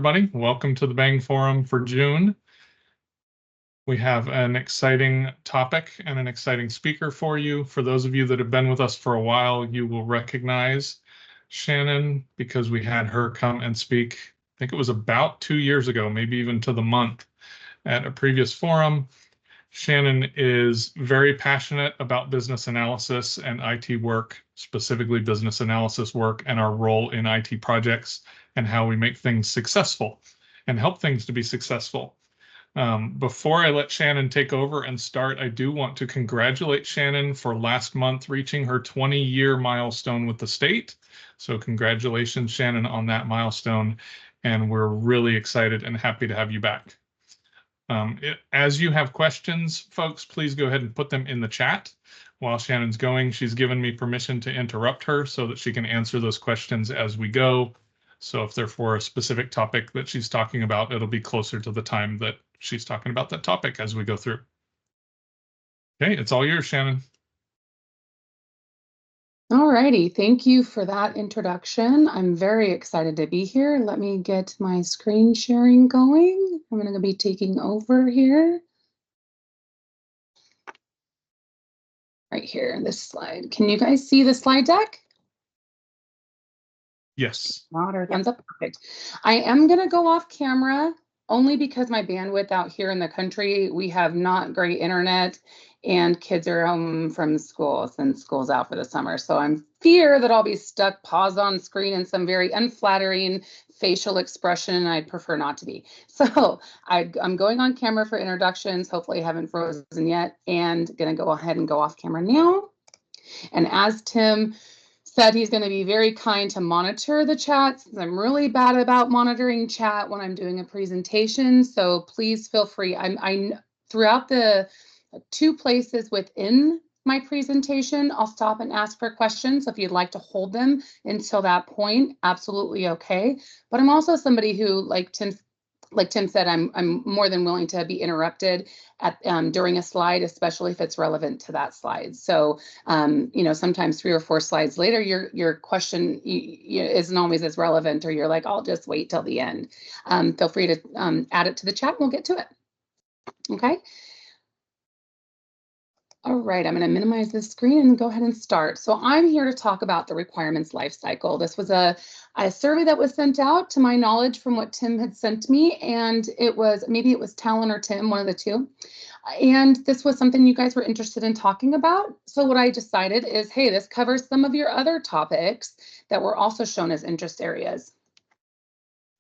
everybody. Welcome to the Bang Forum for June. We have an exciting topic and an exciting speaker for you. For those of you that have been with us for a while, you will recognize Shannon because we had her come and speak. I think it was about 2 years ago, maybe even to the month, at a previous forum. Shannon is very passionate about business analysis and IT work, specifically business analysis work and our role in IT projects and how we make things successful and help things to be successful. Before I let Shannon take over and start, I do want to congratulate Shannon for last month reaching her 20-year milestone with the state. So congratulations, Shannon, on that milestone. And we're really excited and happy to have you back. As you have questions, folks, please go ahead and put them in the chat. While Shannon's going, she's given me permission to interrupt her so that she can answer those questions as we go. So if they're for a specific topic that she's talking about, it'll be closer to the time that she's talking about that topic as we go through. Okay, it's all yours, Shannon. All righty, thank you for that introduction. I'm very excited to be here. Let me get my screen sharing going. I'm going to be taking over here. Right here, this slide. Can you guys see the slide deck? Yes. Nod or thumbs up. Perfect. I am going to go off camera only because my bandwidth out here in the country, we have not great internet and kids are home from school since school's out for the summer. So I'm fear that I'll be stuck paused on screen in some very unflattering facial expression, and I'd prefer not to be. So I'm going on camera for introductions. Hopefully I haven't frozen yet, and going to go ahead and go off camera now. And as Tim said, he's going to be very kind to monitor the chat since I'm really bad about monitoring chat when I'm doing a presentation. So please feel free. I throughout the 2 places within my presentation, I'll stop and ask for questions. So if you'd like to hold them until that point, absolutely okay. But I'm also somebody who, like Tim said, I'm more than willing to be interrupted at during a slide, especially if it's relevant to that slide. So, you know, sometimes 3 or 4 slides later, your question isn't always as relevant, or you're like, I'll just wait till the end. Feel free to add it to the chat and we'll get to it. Okay. All right, I'm going to minimize this screen and go ahead and start. So I'm here to talk about the requirements lifecycle. This was a survey that was sent out, to my knowledge, from what Tim had sent me, and maybe it was Talon or Tim, one of the two. And this was something you guys were interested in talking about. So what I decided is, hey, this covers some of your other topics that were also shown as interest areas.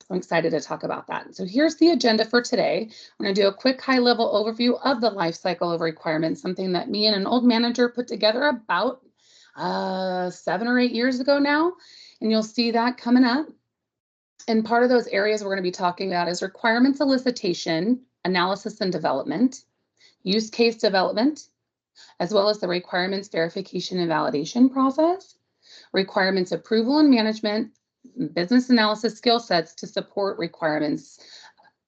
I'm excited to talk about that. So here's the agenda for today. I'm going to do a quick high-level overview of the life cycle of requirements, something that me and an old manager put together about 7 or 8 years ago now, and you'll see that coming up. And part of those areas we're going to be talking about is requirements elicitation, analysis and development, use case development, as well as the requirements verification and validation process, requirements approval and management, business analysis skill sets to support requirements,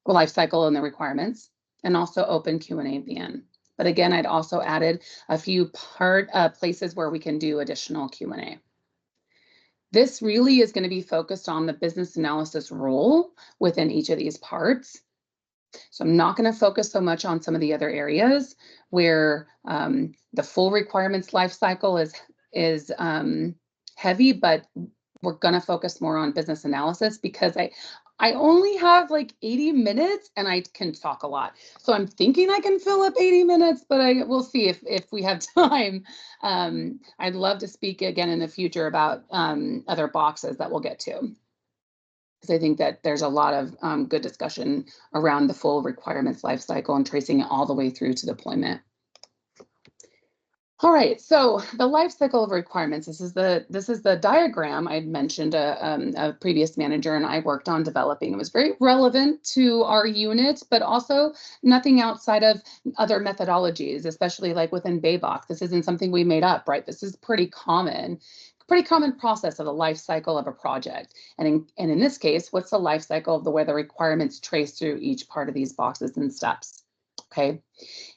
lifecycle and the requirements, and also open Q&A at the end. But again, I'd also added a few places where we can do additional Q&A. This really is going to be focused on the business analysis role within each of these parts. So I'm not going to focus so much on some of the other areas where the full requirements lifecycle is heavy, but we're going to focus more on business analysis because I only have like 80 minutes and I can talk a lot. So I'm thinking I can fill up 80 minutes, but we'll see if we have time. I'd love to speak again in the future about other boxes that we'll get to, because I think that there's a lot of good discussion around the full requirements lifecycle and tracing it all the way through to deployment. All right, so the life cycle of requirements. This is the diagram I'd mentioned a previous manager and I worked on developing. It was very relevant to our unit, but also nothing outside of other methodologies, especially like within BABOK. This isn't something we made up, right? This is pretty common process of the life cycle of a project. And in this case, what's the life cycle of the way the requirements trace through each part of these boxes and steps? okay?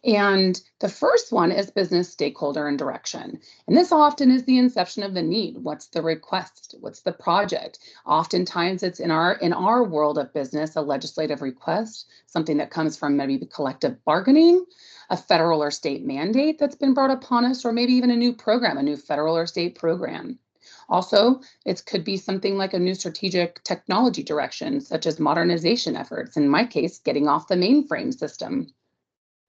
And the first one is business stakeholder and direction. And this often is the inception of the need. What's the request? What's the project? Oftentimes it's in our world of business, a legislative request, something that comes from maybe collective bargaining, a federal or state mandate that's been brought upon us, or maybe even a new program, a new federal or state program. Also, it could be something like a new strategic technology direction, such as modernization efforts. In my case, getting off the mainframe system.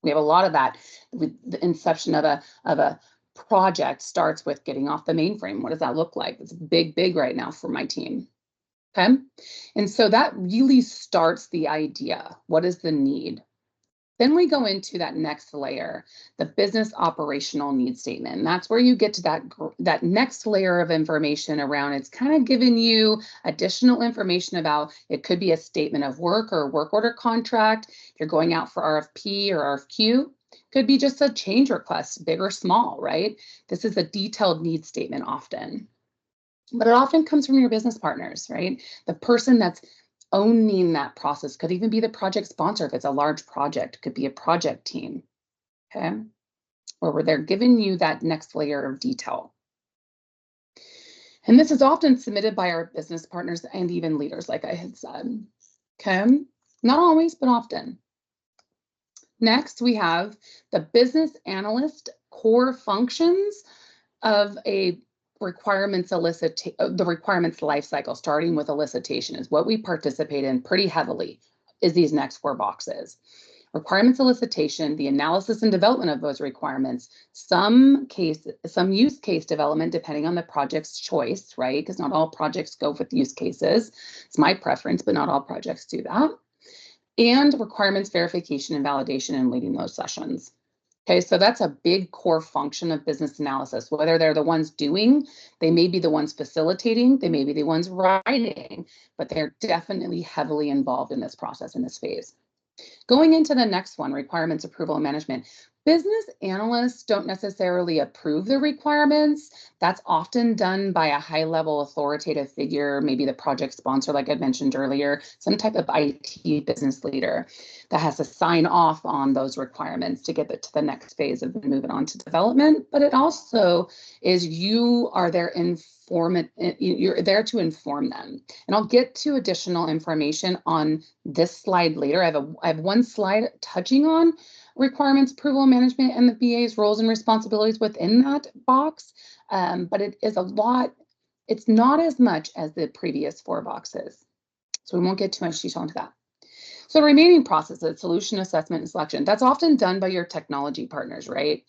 We have a lot of that. The inception of a project starts with getting off the mainframe. What does that look like? It's big right now for my team. Okay. And so that really starts the idea. What is the need? Then we go into that next layer, the business operational need statement. And that's where you get to that next layer of information around. It's kind of giving you additional information about, it could be a statement of work or a work order contract. If you're going out for RFP or RFQ, could be just a change request, big or small, right? This is a detailed need statement often. But it often comes from your business partners, right? The person that's owning that process could even be the project sponsor. If it's a large project, could be a project team, okay? Where they're giving you that next layer of detail. And this is often submitted by our business partners and even leaders, like I had said, okay? Not always, but often. Next, we have the business analyst core functions of a requirements the requirements lifecycle, starting with elicitation, is what we participate in pretty heavily, is these next 4 boxes. Requirements elicitation, the analysis and development of those requirements, some use case development depending on the project's choice, right? Because not all projects go with use cases. It's my preference, but not all projects do that. And requirements verification and validation and leading those sessions. Okay, so that's a big core function of business analysis. Whether they're the ones doing, they may be the ones facilitating, they may be the ones writing, but they're definitely heavily involved in this process, in this phase. Going into the next one, requirements approval and management. Business analysts don't necessarily approve the requirements. That's often done by a high-level authoritative figure, maybe the project sponsor, like I mentioned earlier, some type of IT business leader that has to sign off on those requirements to get it to the next phase of moving on to development. But it also is you are there you're there to inform them. And I'll get to additional information on this slide later. I have one slide touching on requirements, approval, management, and the BA's roles and responsibilities within that box. But it is a lot, it's not as much as the previous 4 boxes. So we won't get too much detail into that. So remaining processes, solution assessment and selection, that's often done by your technology partners, right?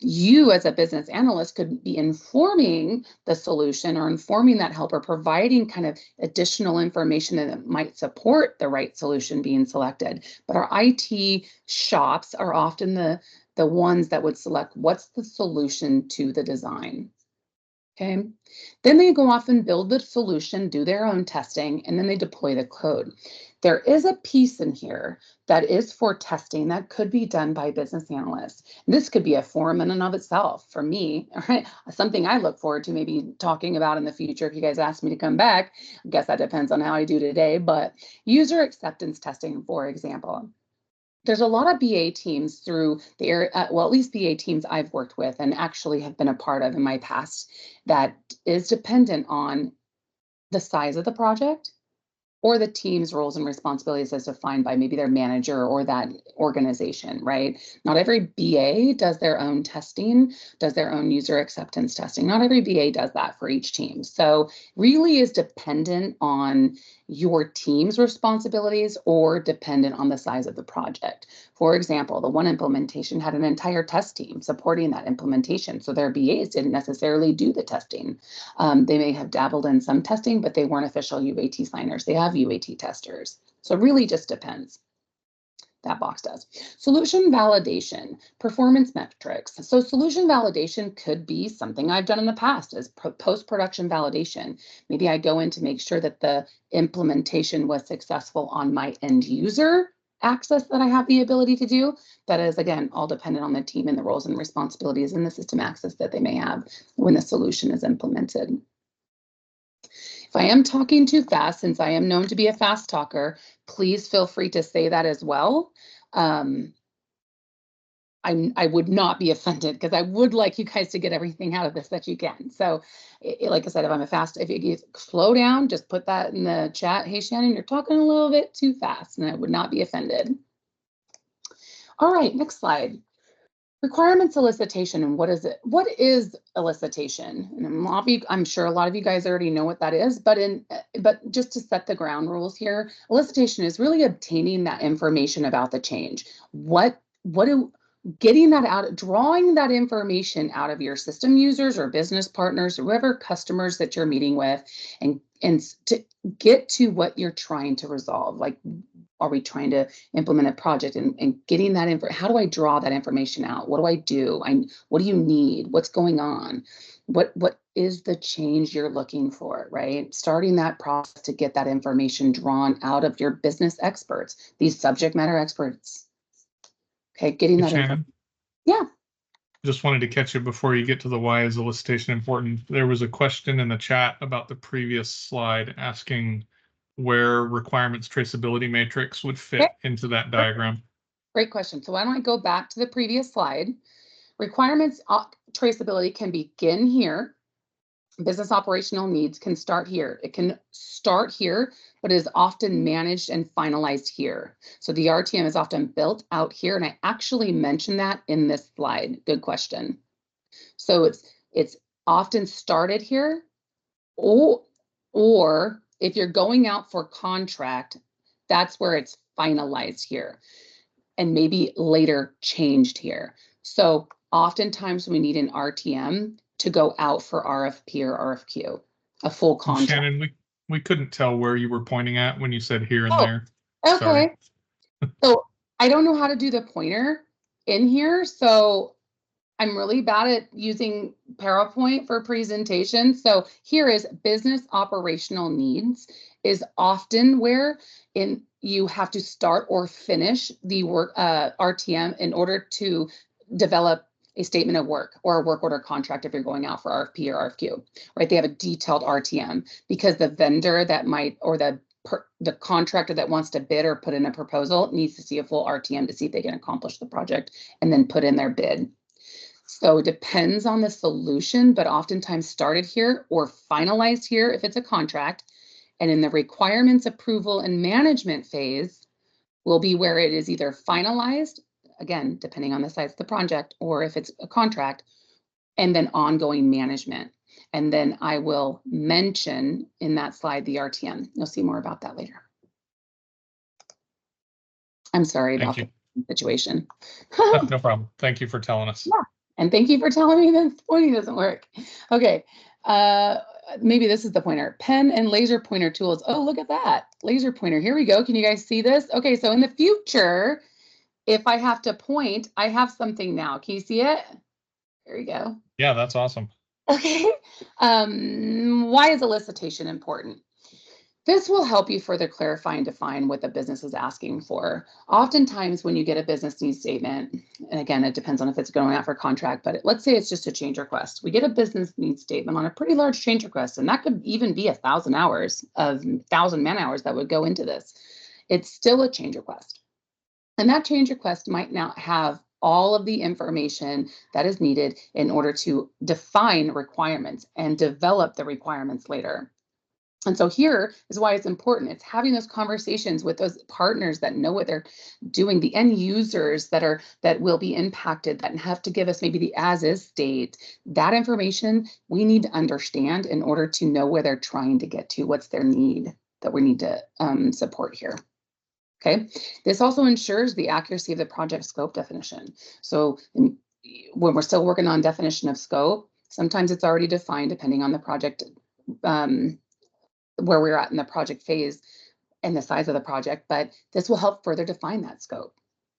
You as a business analyst could be informing the solution or informing that helper, providing kind of additional information that might support the right solution being selected. But our IT shops are often the ones that would select what's the solution to the design. Okay, then they go off and build the solution, do their own testing, and then they deploy the code. There is a piece in here that is for testing that could be done by business analysts. And this could be a forum in and of itself for me, all right? Something I look forward to maybe talking about in the future if you guys ask me to come back. I guess that depends on how I do today, but user acceptance testing, for example. There's a lot of BA teams through the area, well, at least BA teams I've worked with and actually have been a part of in my past, that is dependent on the size of the project or the team's roles and responsibilities as defined by maybe their manager or that organization, right? Not every BA does their own testing, does their own user acceptance testing. Not every BA does that for each team. So really is dependent on your team's responsibilities or dependent on the size of the project. For example, the one implementation had an entire test team supporting that implementation. So their BAs didn't necessarily do the testing. They may have dabbled in some testing, but they weren't official UAT signers. They have UAT testers. So it really just depends. That box does. Solution validation, performance metrics. So solution validation could be something I've done in the past as post-production validation. Maybe I go in to make sure that the implementation was successful on my end user access that I have the ability to do. That is, again, all dependent on the team and the roles and responsibilities and the system access that they may have when the solution is implemented. If I am talking too fast, since I am known to be a fast talker, please feel free to say that as well. I would not be offended because I would like you guys to get everything out of this that you can. So like I said, if you slow down, just put that in the chat. Hey, Shannon, you're talking a little bit too fast, and I would not be offended. All right, next slide. Requirements elicitation, and what is it? What is elicitation? And I'm sure a lot of you guys already know what that is, but just to set the ground rules here, elicitation is really obtaining that information about the change. Getting that out, drawing that information out of your system users or business partners, or whoever customers that you're meeting with, and to get to what you're trying to resolve. Like, are we trying to implement a project, and getting that info? How do I draw that information out? What do I do? What do you need? What's going on? What is the change you're looking for, right? Starting that process to get that information drawn out of your business experts, these subject matter experts. Okay, getting that Shannon? Yeah. Just wanted to catch you before you get to the why is elicitation important. There was a question in the chat about the previous slide asking where requirements traceability matrix would fit into that diagram. Great question. So why don't I go back to the previous slide? Requirements traceability can begin here. Business operational needs can start here. It can start here, but is often managed and finalized here. So the RTM is often built out here, and I actually mentioned that in this slide. Good question. So it's often started here, or if you're going out for contract, that's where it's finalized here, and maybe later changed here. So oftentimes we need an RTM to go out for RFP or RFQ, a full contract. Shannon, we couldn't tell where you were pointing at when you said here and there. Okay. Sorry. So I don't know how to do the pointer in here, so I'm really bad at using PowerPoint for presentation. So here is business operational needs is often where you have to start or finish the work RTM in order to develop a statement of work or a work order contract if you're going out for RFP or RFQ, right? They have a detailed RTM because the vendor that might, or the contractor that wants to bid or put in a proposal needs to see a full RTM to see if they can accomplish the project and then put in their bid. So it depends on the solution, but oftentimes started here or finalized here if it's a contract. And in the requirements approval and management phase will be where it is either finalized, again, depending on the size of the project, or if it's a contract, and then ongoing management. And then I will mention in that slide the RTM. You'll see more about that later. I'm sorry about the situation. No problem. Thank you for telling us. Yeah. And thank you for telling me that pointing doesn't work. Okay. Maybe this is the pointer. Pen and laser pointer tools. Oh, look at that. Laser pointer. Here we go. Can you guys see this? Okay, so in the future, if I have to point, I have something now. Can you see it? There we go. Yeah, that's awesome. Okay. Why is elicitation important? This will help you further clarify and define what the business is asking for. Oftentimes when you get a business needs statement, and again, it depends on if it's going out for contract, but let's say it's just a change request. We get a business needs statement on a pretty large change request, and that could even be 1,000 hours of 1,000 man hours that would go into this. It's still a change request. And that change request might not have all of the information that is needed in order to define requirements and develop the requirements later. And so here is why it's important. It's having those conversations with those partners that know what they're doing, the end users that will be impacted, that have to give us maybe the as-is state. That information we need to understand in order to know where they're trying to get to, what's their need that we need to support here. Okay, this also ensures the accuracy of the project scope definition. So when we're still working on definition of scope, sometimes it's already defined depending on the project, where we're at in the project phase and the size of the project, but this will help further define that scope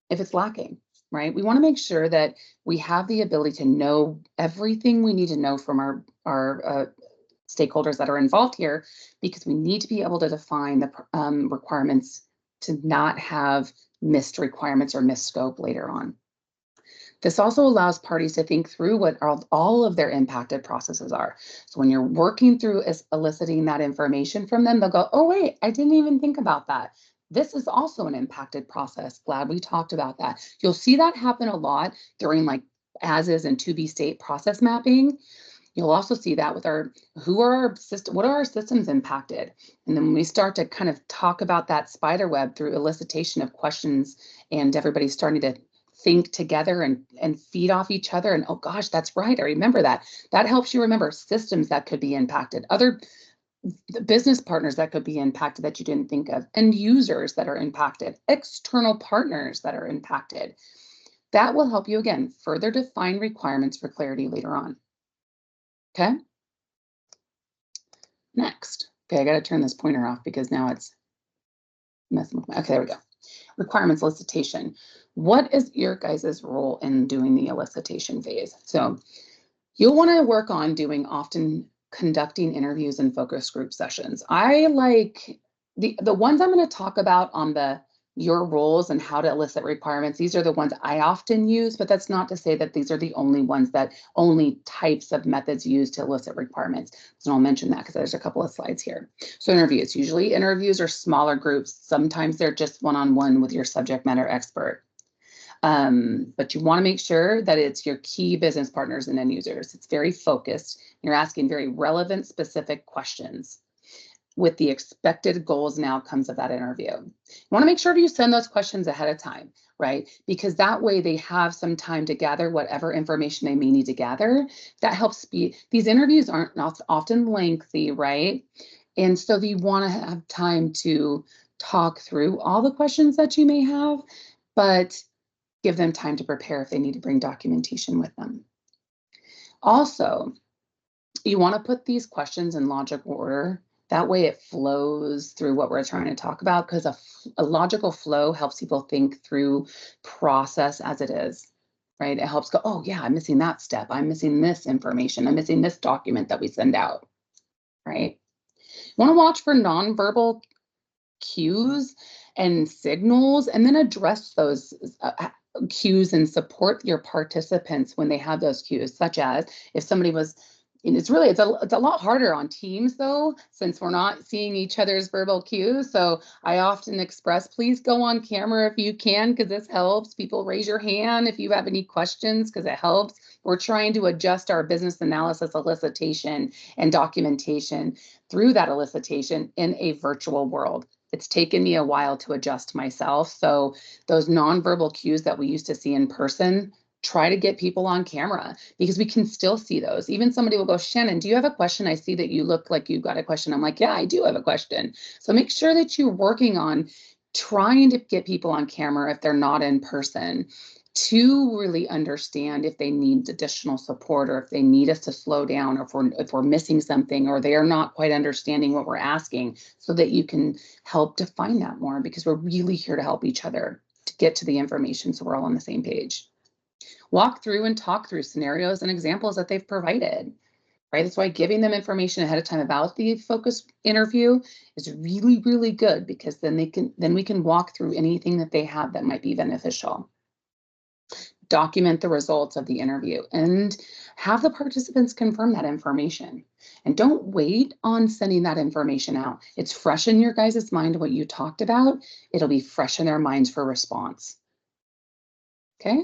if it's lacking, right? We want to make sure that we have the ability to know everything we need to know from our stakeholders that are involved here, because we need to be able to define the requirements to not have missed requirements or missed scope later on. This also allows parties to think through what all of their impacted processes are. So when you're working through eliciting that information from them, they'll go, oh, wait, I didn't even think about that. This is also an impacted process. Glad we talked about that. You'll see that happen a lot during like as is and to be state process mapping. You'll also see that with what are our systems impacted? And then when we start to kind of talk about that spider web through elicitation of questions and everybody starting to think together and feed off each other. And oh gosh, that's right. I remember that. That helps you remember systems that could be impacted, other business partners that could be impacted that you didn't think of, and users that are impacted, external partners that are impacted. That will help you, again, further define requirements for clarity later on. Okay. Next. Okay, I got to turn this pointer off because now it's messing with my, okay, there we go. Requirements elicitation. What is your guys' role in doing the elicitation phase? So you'll want to work on often conducting interviews and focus group sessions. I like the ones I'm going to talk about on your roles and how to elicit requirements. These are the ones I often use, but that's not to say that these are the only types of methods used to elicit requirements. So I'll mention that because there's a couple of slides here. So interviews, usually interviews are smaller groups. Sometimes they're just one-on-one with your subject matter expert. But you want to make sure that it's your key business partners and end users. It's very focused. You're asking very relevant, specific questions with the expected goals and outcomes of that interview. You want to make sure you send those questions ahead of time, right? Because that way they have some time to gather whatever information they may need to gather. That helps speed. These interviews aren't often lengthy, right? And so you want to have time to talk through all the questions that you may have, but give them time to prepare if they need to bring documentation with them. Also, you want to put these questions in logical order. That way it flows through what we're trying to talk about, because a logical flow helps people think through process as it is, right? It helps go, oh yeah, I'm missing that step. I'm missing this information. I'm missing this document that we send out, right? You want to watch for nonverbal cues and signals, and then address those cues and support your participants when they have those cues, such as if somebody was, and it's a lot harder on Teams though, since we're not seeing each other's verbal cues. So I often express, please go on camera if you can, because this helps. People raise your hand if you have any questions, because it helps. We're trying to adjust our business analysis elicitation and documentation through that elicitation in a virtual world. It's taken me a while to adjust myself. So those nonverbal cues that we used to see in person, try to get people on camera, because we can still see those. Even somebody will go, Shannon, do you have a question? I see that you look like you got a question. I'm like, yeah, I do have a question. So make sure that you're working on trying to get people on camera if they're not in person, to really understand if they need additional support, or if they need us to slow down, or if we're missing something, or they are not quite understanding what we're asking, so that you can help define that more, because we're really here to help each other to get to the information so we're all on the same page. Walk through and talk through scenarios and examples that they've provided, right? That's why giving them information ahead of time about the focus interview is really, really good, because then we can walk through anything that they have that might be beneficial. Document the results of the interview and have the participants confirm that information. And don't wait on sending that information out. It's fresh in your guys' mind what you talked about. It'll be fresh in their minds for response. Okay.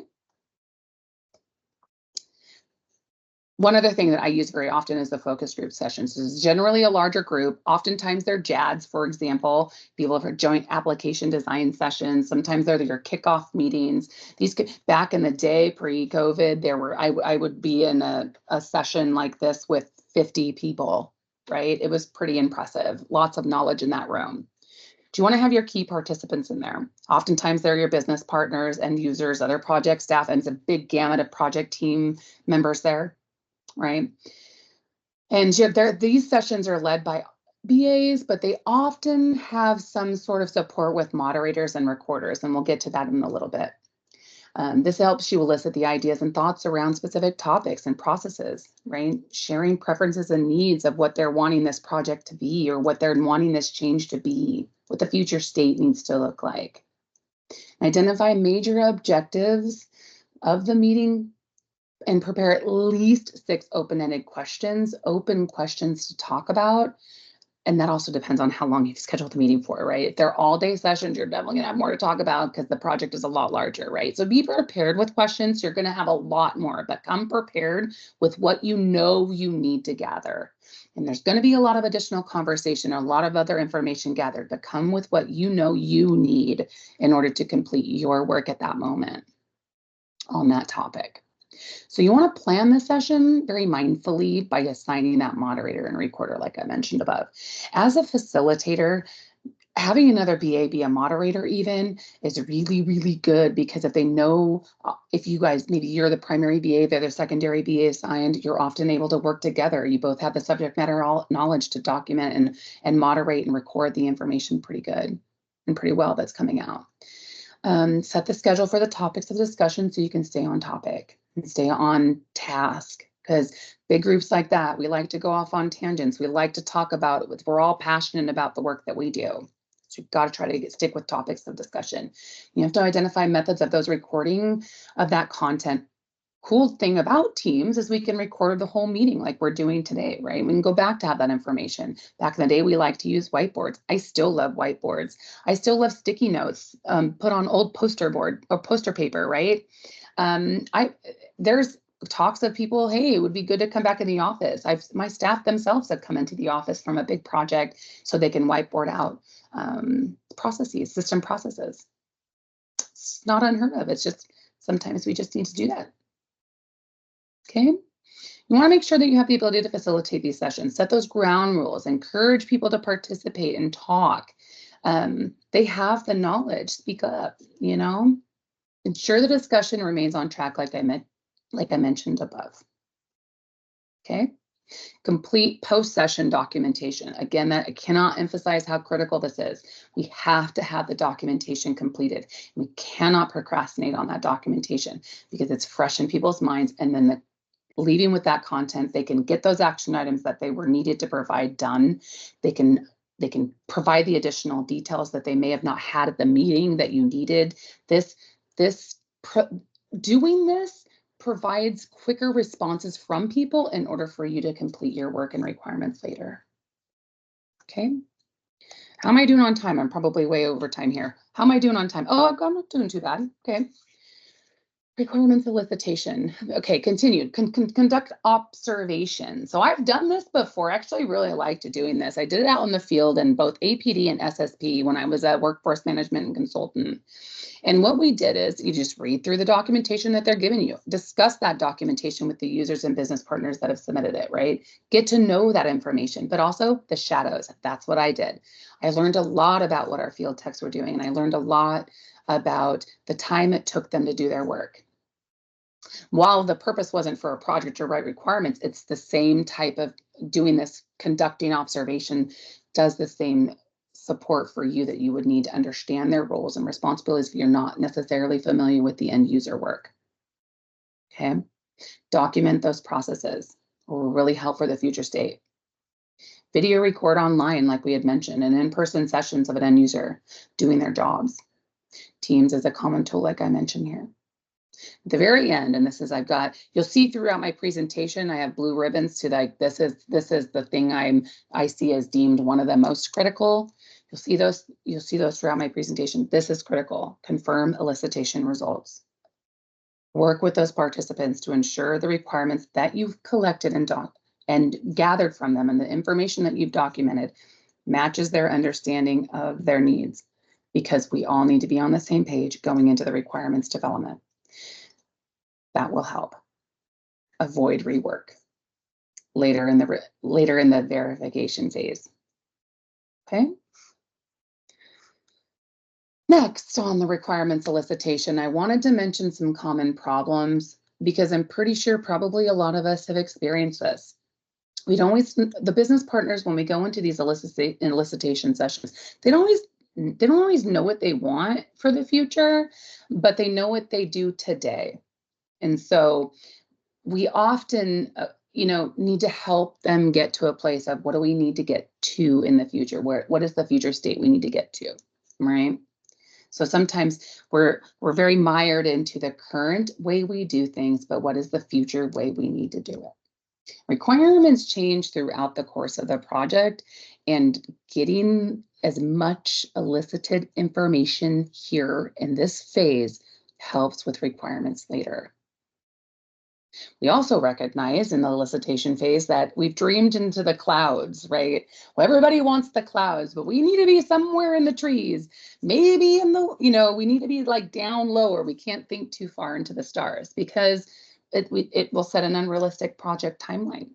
One other thing that I use very often is the focus group sessions. This is generally a larger group. Oftentimes they're JADs, for example. People have joint application design sessions. Sometimes they're your kickoff meetings. These back in the day, pre-COVID, I would be in a session like this with 50 people, right? It was pretty impressive. Lots of knowledge in that room. Do you want to have your key participants in there? Oftentimes they're your business partners, end users, other project staff, and it's a big gamut of project team members there. Right. And these sessions are led by BAs, but they often have some sort of support with moderators and recorders, and we'll get to that in a little bit. This helps you elicit the ideas and thoughts around specific topics and processes, right? Sharing preferences and needs of what they're wanting this project to be, or what they're wanting this change to be, what the future state needs to look like. Identify major objectives of the meeting, and prepare at least 6 open-ended questions, open questions to talk about. And that also depends on how long you've scheduled the meeting for, right? If they're all-day sessions, you're definitely gonna have more to talk about because the project is a lot larger, right? So be prepared with questions. You're gonna have a lot more, but come prepared with what you know you need to gather. And there's gonna be a lot of additional conversation, a lot of other information gathered, but come with what you know you need in order to complete your work at that moment on that topic. So you want to plan the session very mindfully by assigning that moderator and recorder, like I mentioned above. As a facilitator, having another BA be a moderator even is really, really good, because if they know, if you guys, maybe you're the primary BA, they're the secondary BA assigned, you're often able to work together. You both have the subject matter knowledge to document and moderate and record the information pretty good and pretty well that's coming out. Set the schedule for the topics of discussion so you can stay on topic and stay on task, because big groups like that, we like to go off on tangents. We like to talk about it. We're all passionate about the work that we do. So you've got to try to stick with topics of discussion. You have to identify methods of those recording of that content. Cool thing about Teams is we can record the whole meeting like we're doing today, right? We can go back to have that information. Back in the day, we like to use whiteboards. I still love whiteboards. I still love sticky notes put on old poster board or poster paper, right? There's talks of people, hey, it would be good to come back in the office. My staff themselves have come into the office from a big project so they can whiteboard out processes, system processes. It's not unheard of. It's just sometimes we just need to do that. Okay. You want to make sure that you have the ability to facilitate these sessions, set those ground rules, encourage people to participate and talk. They have the knowledge, speak up, ensure the discussion remains on track like I mentioned above. Okay. Complete post-session documentation. Again, I cannot emphasize how critical this is. We have to have the documentation completed. We cannot procrastinate on that documentation because it's fresh in people's minds, and then leaving with that content, they can get those action items that they were needed to provide done. They can provide the additional details that they may have not had at the meeting that you needed. Doing this provides quicker responses from people in order for you to complete your work and requirements later. Okay. How am I doing on time? I'm probably way over time here. How am I doing on time? Oh, I'm not doing too bad. Okay. Requirements elicitation. Okay, continued. Conduct observation. So I've done this before. Actually, really liked doing this. I did it out in the field in both APD and SSP when I was a workforce management and consultant. And what we did is you just read through the documentation that they're giving you, discuss that documentation with the users and business partners that have submitted it, right? Get to know that information, but also the shadows. That's what I did. I learned a lot about what our field techs were doing, and I learned a lot about the time it took them to do their work. While the purpose wasn't for a project or write requirements, it's the same type of doing this, conducting observation does the same support for you that you would need to understand their roles and responsibilities if you're not necessarily familiar with the end user work. Okay, document those processes will really help for the future state. Video record online, like we had mentioned, and in-person sessions of an end user doing their jobs. Teams is a common tool, like I mentioned here. At the very end, and this is you'll see throughout my presentation, I have blue ribbons to this is the thing I see as deemed one of the most critical. You'll see those throughout my presentation. This is critical. Confirm elicitation results. Work with those participants to ensure the requirements that you've collected and gathered from them and the information that you've documented matches their understanding of their needs, because we all need to be on the same page going into the requirements development. That will help avoid rework later in the verification phase. Okay. Next, on the requirements elicitation, I wanted to mention some common problems because I'm pretty sure probably a lot of us have experienced this. The business partners, when we go into these elicitation sessions, they don't always know what they want for the future, but they know what they do today. And so we often, need to help them get to a place of what do we need to get to in the future? What is the future state we need to get to, right? So sometimes we're very mired into the current way we do things, but what is the future way we need to do it? Requirements change throughout the course of the project, And getting as much elicited information here in this phase helps with requirements later. We also recognize in the elicitation phase that we've dreamed into the clouds, right? Well, everybody wants the clouds, but we need to be somewhere in the trees. Maybe in the, we need to be like down lower. We can't think too far into the stars because it will set an unrealistic project timeline.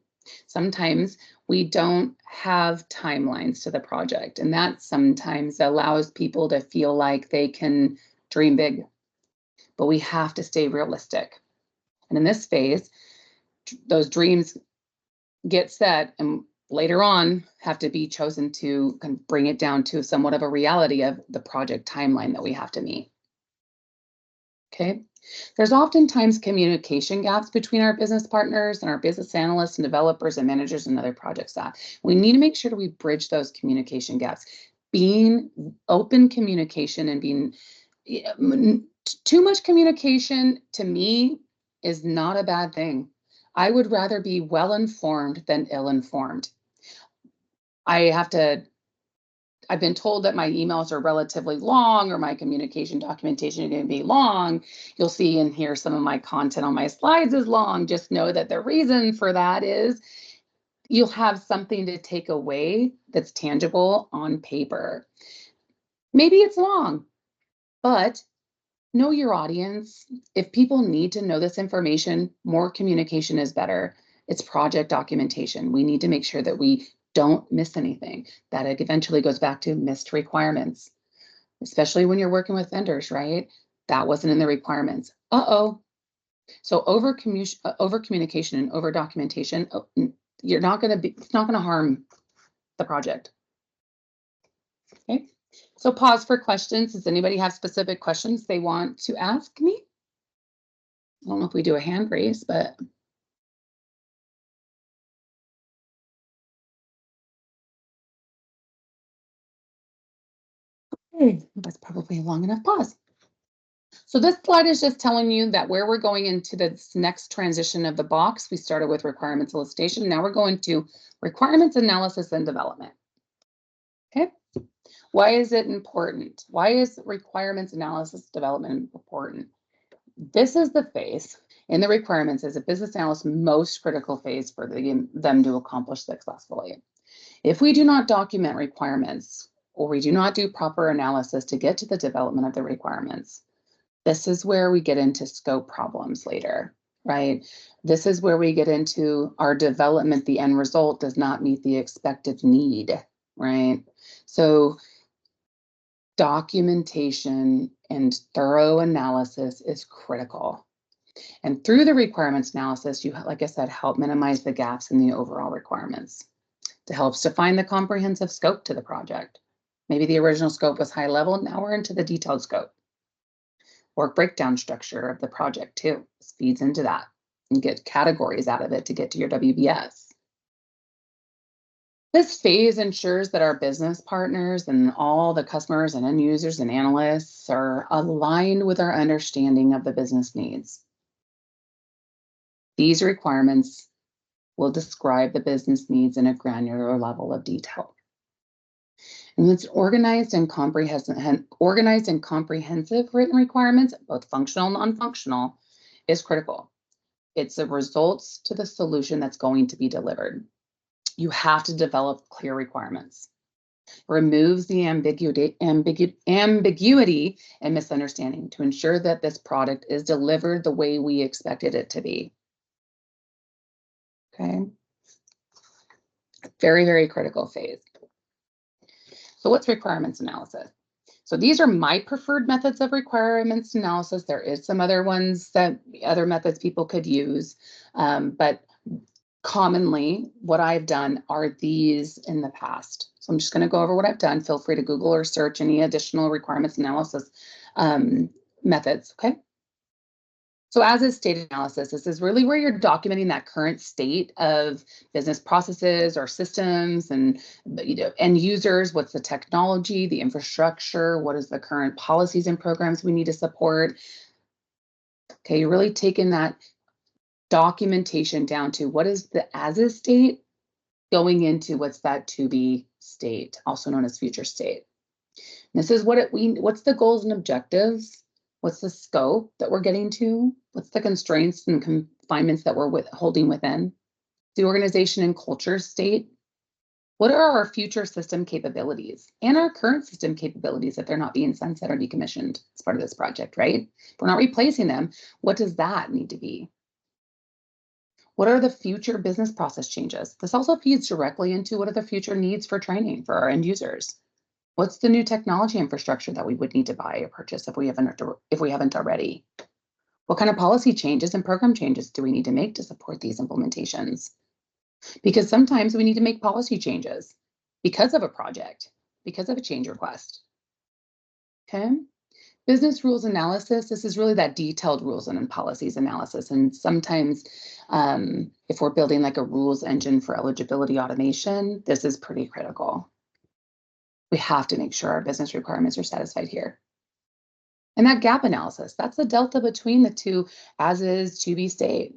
Sometimes we don't have timelines to the project, and that sometimes allows people to feel like they can dream big, but we have to stay realistic. And in this phase, those dreams get set and later on have to be chosen to kind of bring it down to somewhat of a reality of the project timeline that we have to meet. Okay. There's oftentimes communication gaps between our business partners and our business analysts and developers and managers and other project staff. We need to make sure that we bridge those communication gaps. Being open communication and being too much communication to me is not a bad thing. I would rather be well-informed than ill-informed. I've been told that my emails are relatively long or my communication documentation is going to be long. You'll see in here some of my content on my slides is long. Just know that the reason for that is you'll have something to take away that's tangible on paper. Maybe it's long, but know your audience. If people need to know this information, more communication is better. It's project documentation. We need to make sure that we don't miss anything. That eventually goes back to missed requirements, especially when you're working with vendors, right? That wasn't in the requirements. So over communication and over documentation, it's not going to harm the project. Okay. So pause for questions. Does anybody have specific questions they want to ask me? I don't know if we do a hand raise, but. Okay, that's probably a long enough pause. So this slide is just telling you that where we're going into this next transition of the box, we started with requirements elicitation. Now we're going to requirements analysis and development. Okay. Why is it important? Why is requirements analysis development important? This is the phase in the requirements as a business analyst's most critical phase for them to accomplish successfully. If we do not document requirements or we do not do proper analysis to get to the development of the requirements, this is where we get into scope problems later, right? This is where we get into our development. The end result does not meet the expected need, right? So documentation and thorough analysis is critical. And through the requirements analysis, you, like I said, help minimize the gaps in the overall requirements. It helps define the comprehensive scope to the project. Maybe the original scope was high level, now we're into the detailed scope. Work breakdown structure of the project too. This feeds into that and get categories out of it to get to your WBS. This phase ensures that our business partners and all the customers and end users and analysts are aligned with our understanding of the business needs. These requirements will describe the business needs in a granular level of detail. And it's organized and comprehensive written requirements, both functional and non-functional, is critical. It's the results to the solution that's going to be delivered. You have to develop clear requirements. Removes the ambiguity and misunderstanding to ensure that this product is delivered the way we expected it to be. Okay. Very, very critical phase. So what's requirements analysis? So these are my preferred methods of requirements analysis. There is some other methods people could use, but commonly what I've done are these in the past. So I'm just going to go over what I've done. Feel free to Google or search any additional requirements analysis methods, okay? So as is state analysis, this is really where you're documenting that current state of business processes or systems and end users. What's the technology, the infrastructure? What is the current policies and programs we need to support? Okay, you're really taking that documentation down to what is the as is state going into what's that to be state, also known as future state. This is what's the goals and objectives? What's the scope that we're getting to? What's the constraints and confinements that we're holding within? The organization and culture state. What are our future system capabilities and our current system capabilities if they're not being sunset or decommissioned as part of this project, right? If we're not replacing them, what does that need to be? What are the future business process changes? This also feeds directly into what are the future needs for training for our end users? What's the new technology infrastructure that we would need to buy or purchase if we haven't already? What kind of policy changes and program changes do we need to make to support these implementations? Because sometimes we need to make policy changes because of a project, because of a change request. Okay. Business rules analysis, this is really that detailed rules and policies analysis. And sometimes if we're building like a rules engine for eligibility automation, this is pretty critical. We have to make sure our business requirements are satisfied here. And that gap analysis, that's the delta between the two as is to be state.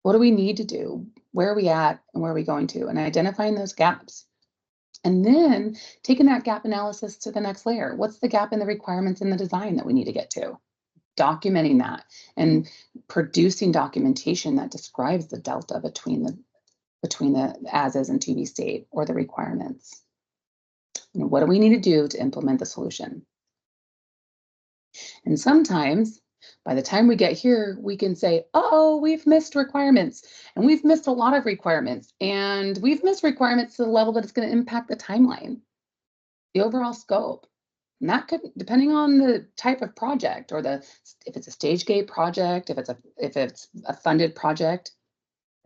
What do we need to do? Where are we at and where are we going to? And identifying those gaps. And then taking that gap analysis to the next layer. What's the gap in the requirements in the design that we need to get to? Documenting that and producing documentation that describes the delta between the as is and to be state or the requirements. And what do we need to do to implement the solution? And sometimes by the time we get here, we can say, oh, we've missed requirements, and we've missed a lot of requirements, and we've missed requirements to the level that it's going to impact the timeline, the overall scope. And that could, depending on the type of project or if it's a stage gate project, if it's a funded project,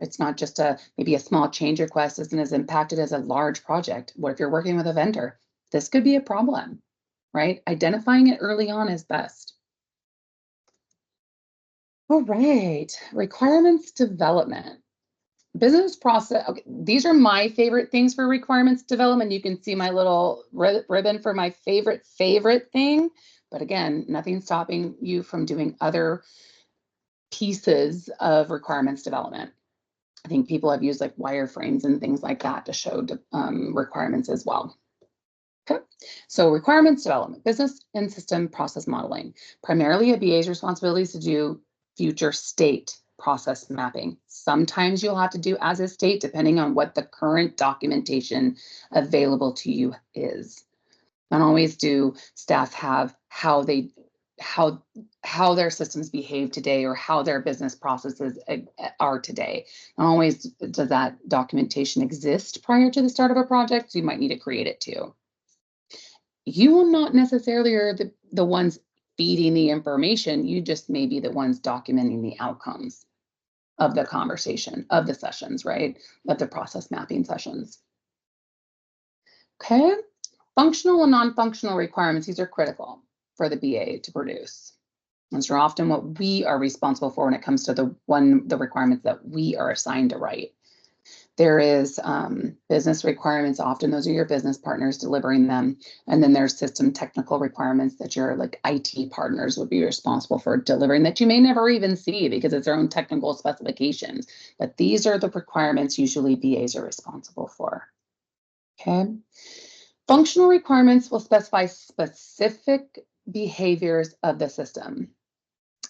it's not just maybe a small change request isn't as impacted as a large project. What if you're working with a vendor? This could be a problem, right? Identifying it early on is best. All right, requirements development. Business process, okay, these are my favorite things for requirements development. You can see my little ribbon for my favorite thing. But again, nothing stopping you from doing other pieces of requirements development. I think people have used like wireframes and things like that to show requirements as well. Okay, so requirements development, business and system process modeling. Primarily a BA's responsibility is to do future state process mapping. Sometimes you'll have to do as is state depending on what the current documentation available to you is. Not always do staff have how their systems behave today or how their business processes are today. Not always does that documentation exist prior to the start of a project, so you might need to create it too. You will not necessarily are the ones feeding the information, you just may be the ones documenting the outcomes of the conversation, of the sessions, right? Of the process mapping sessions. Okay, functional and non-functional requirements, these are critical for the BA to produce. Those are often what we are responsible for when it comes to the requirements that we are assigned to write. There is business requirements, often those are your business partners delivering them. And then there's system technical requirements that your like IT partners would be responsible for delivering that you may never even see because it's their own technical specifications. But these are the requirements usually BAs are responsible for. Okay. Functional requirements will specify specific behaviors of the system.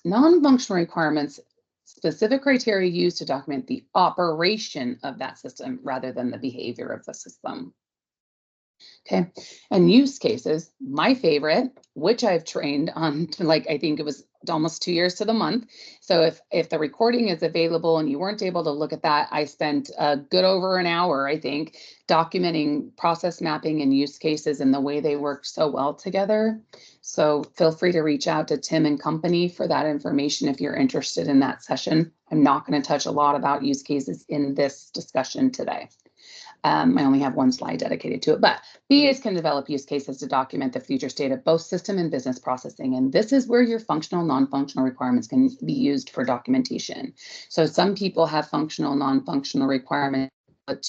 Non-functional requirements, specific criteria used to document the operation of that system rather than the behavior of the system. Okay, and use cases, my favorite, which I've trained on, like I think it was almost 2 years to the month. So if the recording is available and you weren't able to look at that, I spent a good over an hour, I think, documenting process mapping and use cases and the way they work so well together. So feel free to reach out to Tim and company for that information if you're interested in that session. I'm not going to touch a lot about use cases in this discussion today. I only have one slide dedicated to it, but BAs can develop use cases to document the future state of both system and business processing. And this is where your functional, non-functional requirements can be used for documentation. So some people have functional, non-functional requirements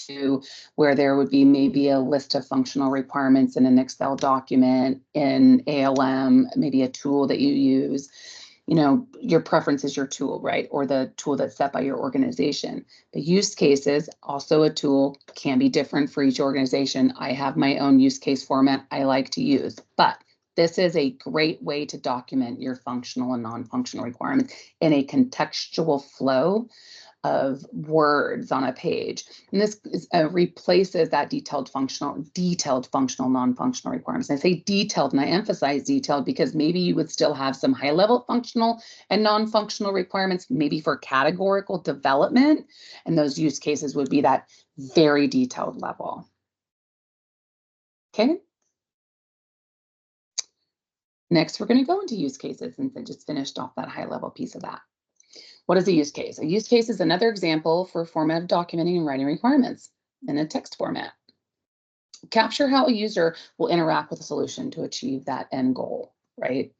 to where there would be maybe a list of functional requirements in an Excel document, in ALM, maybe a tool that you use. your preference is your tool, right? Or the tool that's set by your organization. The use cases, also a tool, can be different for each organization. I have my own use case format I like to use, but this is a great way to document your functional and non-functional requirements in a contextual flow of words on a page. And this replaces that detailed functional, non-functional requirements. And I say detailed, and I emphasize detailed because maybe you would still have some high-level functional and non-functional requirements, maybe for categorical development. And those use cases would be that very detailed level. Okay. Next, we're going to go into use cases since I just finished off that high-level piece of that. What is a use case? A use case is another example for format of documenting and writing requirements in a text format. Capture how a user will interact with a solution to achieve that end goal, right?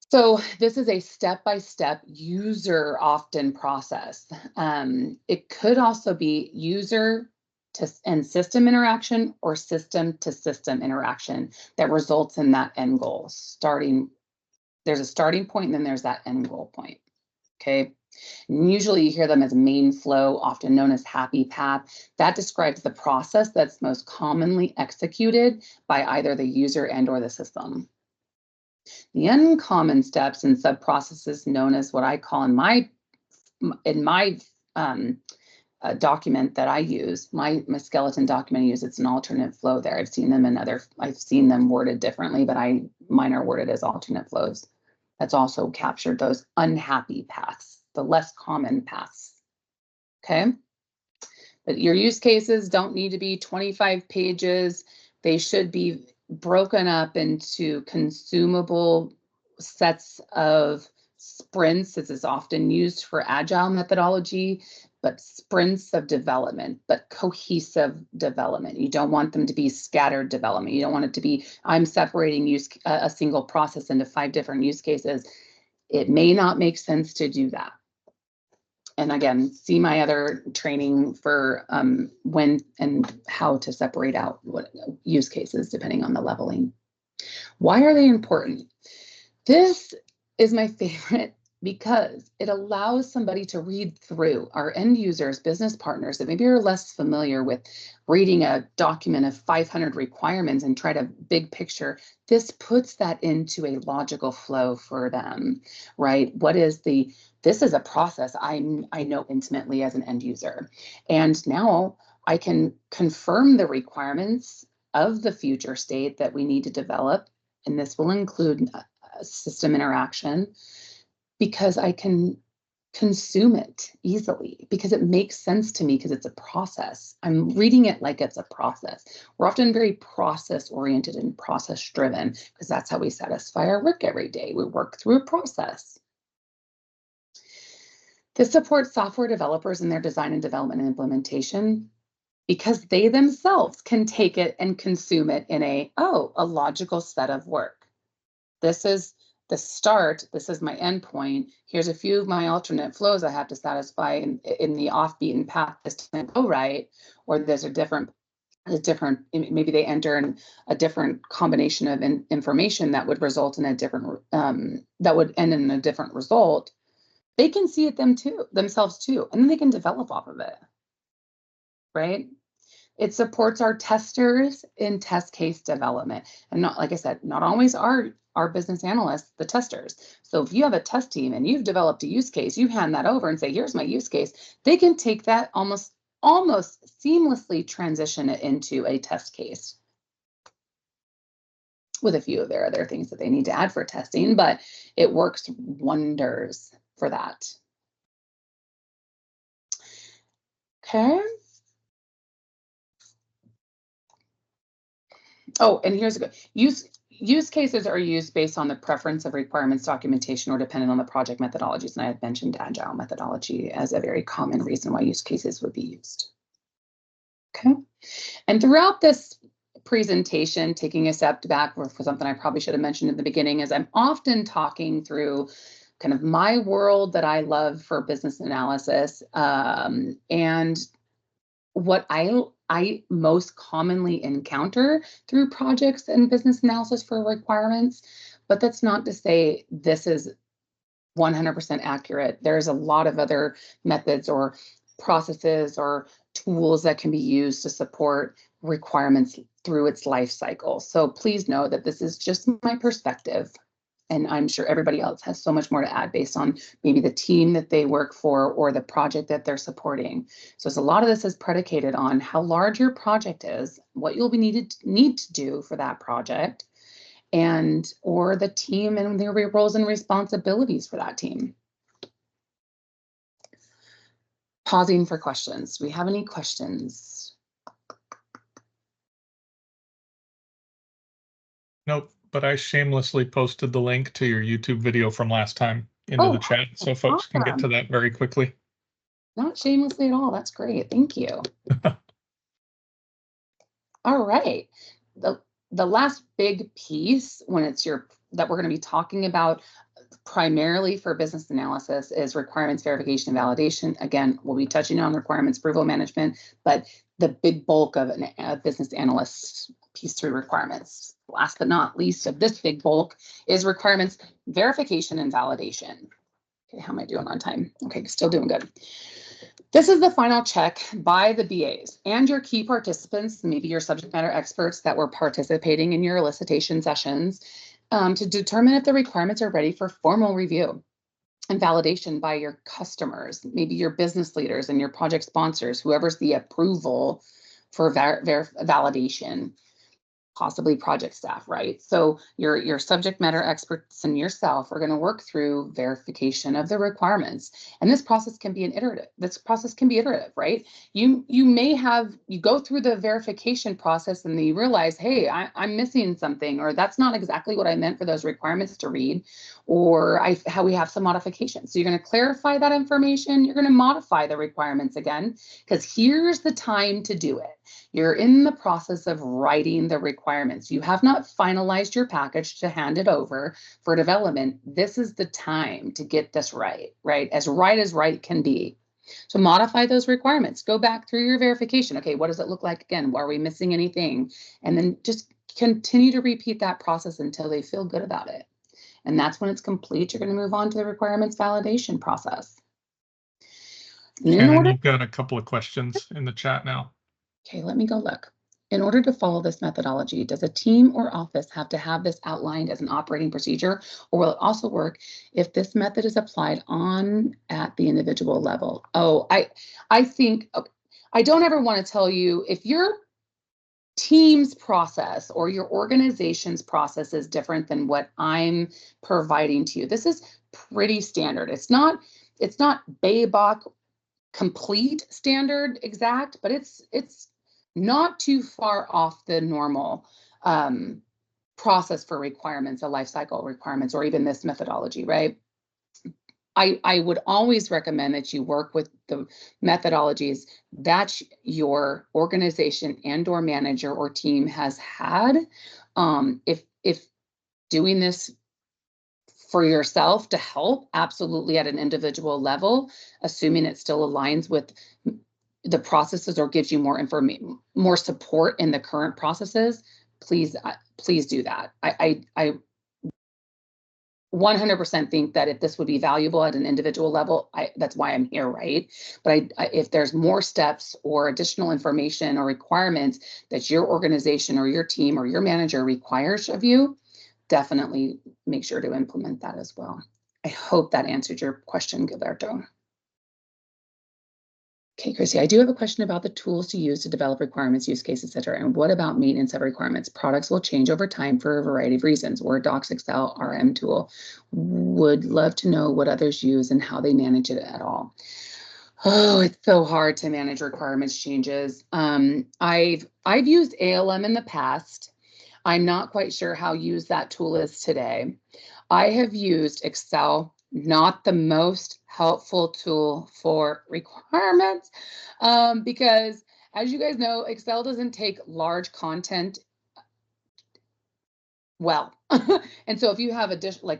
So this is a step-by-step user often process. It could also be user and system interaction or system to system interaction that results in that end goal. There's a starting point and then there's that end goal point. Okay. And usually you hear them as main flow, often known as happy path. That describes the process that's most commonly executed by either the user and or the system. The uncommon steps and sub-processes known as what I call in my document that I use, my skeleton document I use, it's an alternate flow there. I've seen them worded differently, but mine are worded as alternate flows. That's also captured those unhappy paths, the less common paths. Okay. But your use cases don't need to be 25 pages. They should be broken up into consumable sets of sprints. This is often used for agile methodology, but sprints of development, but cohesive development. You don't want them to be scattered development. You don't want it to be, I'm separating a single process into 5 different use cases. It may not make sense to do that. And again, see my other training for when and how to separate out what use cases depending on the leveling. Why are they important? This is my favorite because it allows somebody to read through, our end users, business partners that maybe are less familiar with reading a document of 500 requirements and try to big picture. This puts that into a logical flow for them, right? This is a process I know intimately as an end user. And now I can confirm the requirements of the future state that we need to develop. And this will include system interaction, because I can consume it easily, because it makes sense to me, because it's a process. I'm reading it like it's a process. We're often very process oriented and process driven because that's how we satisfy our work every day. We work through a process. This supports software developers in their design and development and implementation because they themselves can take it and consume it in a logical set of work. This is the start, this is my endpoint. Here's a few of my alternate flows I have to satisfy in the off-beaten path this time go right, or there's a different, maybe they enter in a different combination of information that would result in a different, that would end in a different result. They can see it themselves too, and then they can develop off of it, right? It supports our testers in test case development. And not, like I said, not always are our business analysts the testers. So if you have a test team and you've developed a use case, you hand that over and say, here's my use case. They can take that almost seamlessly transition it into a test case with a few of their other things that they need to add for testing, but it works wonders for that. Okay. Oh, and here's a good use cases are used based on the preference of requirements documentation or dependent on the project methodologies. And I had mentioned agile methodology as a very common reason why use cases would be used. Okay. And throughout this presentation, taking a step back for something I probably should have mentioned in the beginning, is I'm often talking through kind of my world that I love for business analysis, and what I most commonly encounter through projects and business analysis for requirements. But that's not to say this is 100% accurate. There's a lot of other methods or processes or tools that can be used to support requirements through its life cycle. So please know that this is just my perspective. And I'm sure everybody else has so much more to add based on maybe the team that they work for or the project that they're supporting. So a lot of this is predicated on how large your project is, what you'll be need to do for that project, and or the team and their roles and responsibilities for that team. Pausing for questions. Do we have any questions? Nope, but I shamelessly posted the link to your YouTube video from last time into the chat, so folks can get to that very quickly. Not shamelessly at all. That's great. Thank you. All right. The last big piece when it's that we're going to be talking about primarily for business analysis is requirements verification and validation. Again, we'll be touching on requirements approval management, but the big bulk of a business analyst piece 3 requirements, last but not least of this big bulk, is requirements verification and validation. Okay, how am I doing on time? Okay, still doing good. This is the final check by the BAs and your key participants, maybe your subject matter experts that were participating in your elicitation sessions, to determine if the requirements are ready for formal review and validation by your customers, maybe your business leaders and your project sponsors, whoever's the approval for validation. Possibly project staff, right? So your subject matter experts and yourself are going to work through verification of the requirements. And this process can be iterative, right? You go through the verification process and then you realize, hey, I'm missing something, or that's not exactly what I meant for those requirements to read, or how we have some modifications. So you're going to clarify that information. You're going to modify the requirements again, because here's the time to do it. You're in the process of writing the requirements. You have not finalized your package to hand it over for development. This is the time to get this right as right can be. So modify those requirements. Go back through your verification. Okay, what does it look like again? Are we missing anything? And then just continue to repeat that process until they feel good about it. And that's when it's complete. You're going to move on to the requirements validation process. Shannon, you've got a couple of questions in the chat now. Okay, let me go look. In order to follow this methodology, does a team or office have to have this outlined as an operating procedure, or will it also work if this method is applied at the individual level? Oh, I think, I don't ever want to tell you if your team's process or your organization's process is different than what I'm providing to you. This is pretty standard. It's not BABOK complete standard exact, but it's not too far off the normal process for requirements, a life cycle requirements, or even this methodology, right? I would always recommend that you work with the methodologies that your organization and or manager or team has had. If doing this for yourself to help, absolutely at an individual level, assuming it still aligns with the processes or gives you more information, more support in the current processes, please do that. I 100% think that if this would be valuable at an individual level, that's why I'm here, right? But if there's more steps or additional information or requirements that your organization or your team or your manager requires of you, definitely make sure to implement that as well. I hope that answered your question, Gilberto. Okay, Chrissy, I do have a question about the tools to use to develop requirements, use cases, etc. And what about maintenance of requirements? Products will change over time for a variety of reasons. Word, Docs, Excel, RM tool. Would love to know what others use and how they manage it at all. Oh, it's so hard to manage requirements changes. I've used ALM in the past. I'm not quite sure how used that tool is today. I have used Excel, not the most helpful tool for requirements, because as you guys know, Excel doesn't take large content well. And so if you have a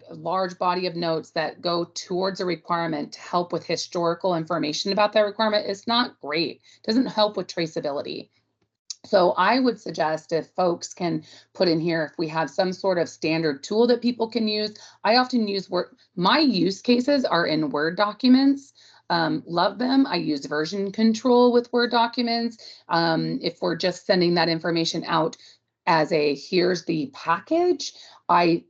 large body of notes that go towards a requirement to help with historical information about that requirement, it's not great. It doesn't help with traceability. So I would suggest if folks can put in here, if we have some sort of standard tool that people can use. I often use Word. My use cases are in Word documents. Love them. I use version control with Word documents. If we're just sending that information out as a here's the package, I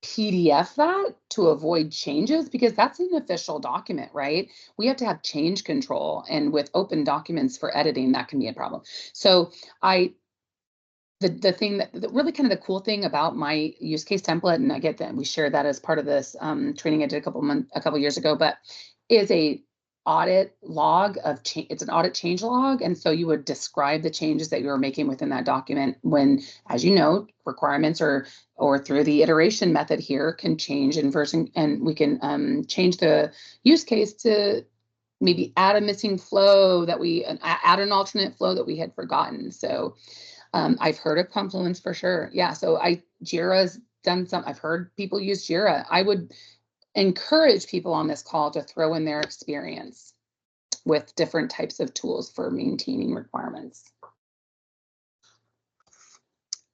PDF that to avoid changes because that's an official document, right? We have to have change control, and with open documents for editing, that can be a problem. So the thing that really kind of the cool thing about my use case template, and I get that we shared that as part of this training I did a couple years ago, but is a audit log of change. It's an audit change log, and so you would describe the changes that you were making within that document. When, as you know, requirements or through the iteration method here can change in version, and we can change the use case to maybe add a missing flow that we add an alternate flow that we had forgotten. So I've heard of Confluence for sure. Yeah, so Jira's done some. I've heard people use Jira. I would encourage people on this call to throw in their experience with different types of tools for maintaining requirements.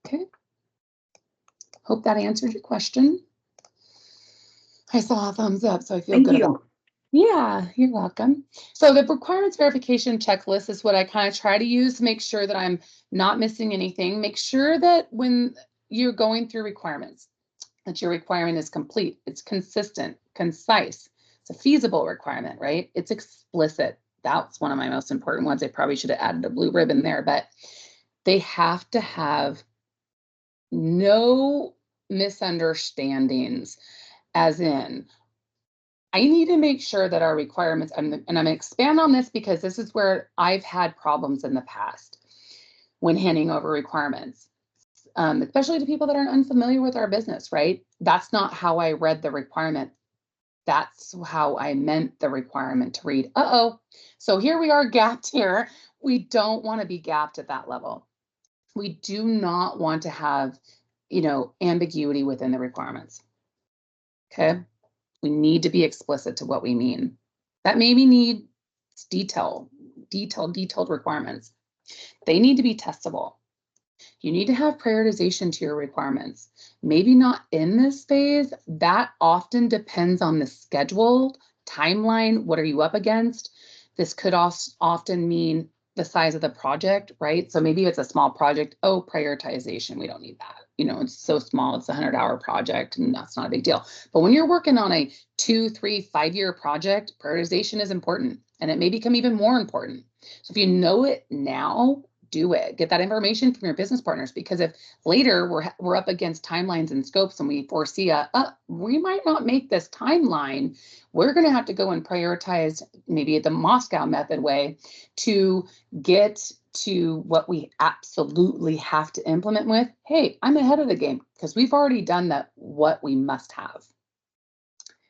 Okay. Hope that answered your question. I saw a thumbs up, so I feel good about it. Yeah, you're welcome. So the requirements verification checklist is what I kind of try to use to make sure that I'm not missing anything. Make sure that when you're going through requirements, that your requirement is complete, it's consistent, concise, it's a feasible requirement, right? It's explicit. That's one of my most important ones. I probably should have added a blue ribbon there, but they have to have no misunderstandings, as in, I need to make sure that our requirements, and I'm going to expand on this because this is where I've had problems in the past when handing over requirements, especially to people that are unfamiliar with our business, right? That's not how I read the requirement. That's how I meant the requirement to read. Uh-oh. So here we are gapped here. We don't want to be gapped at that level. We do not want to have, ambiguity within the requirements. Okay. We need to be explicit to what we mean. That maybe needs detailed requirements. They need to be testable. You need to have prioritization to your requirements. Maybe not in this phase. That often depends on the schedule, timeline. What are you up against? This could also often mean the size of the project, right? So maybe it's a small project. Oh, prioritization. We don't need that. It's so small. It's a 100-hour project, and that's not a big deal. But when you're working on a 2, 3, 5-year project, prioritization is important, and it may become even more important. So if you know it now, do it. Get that information from your business partners, because if later we're up against timelines and scopes and we foresee we might not make this timeline, we're going to have to go and prioritize maybe the Moscow method way to get to what we absolutely have to implement with. Hey, I'm ahead of the game because we've already done what we must have.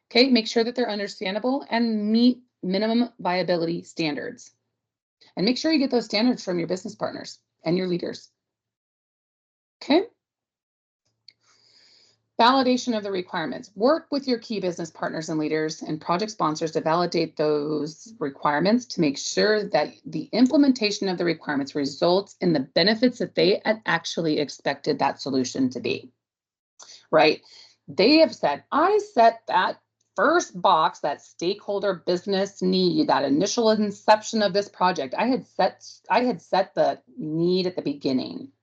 Okay, make sure that they're understandable and meet minimum viability standards. And make sure you get those standards from your business partners and your leaders. Okay. Validation of the requirements. Work with your key business partners and leaders and project sponsors to validate those requirements to make sure that the implementation of the requirements results in the benefits that they had actually expected that solution to be. Right? They have said, I set that first box, that stakeholder business need, that initial inception of this project. I had set the need at the beginning.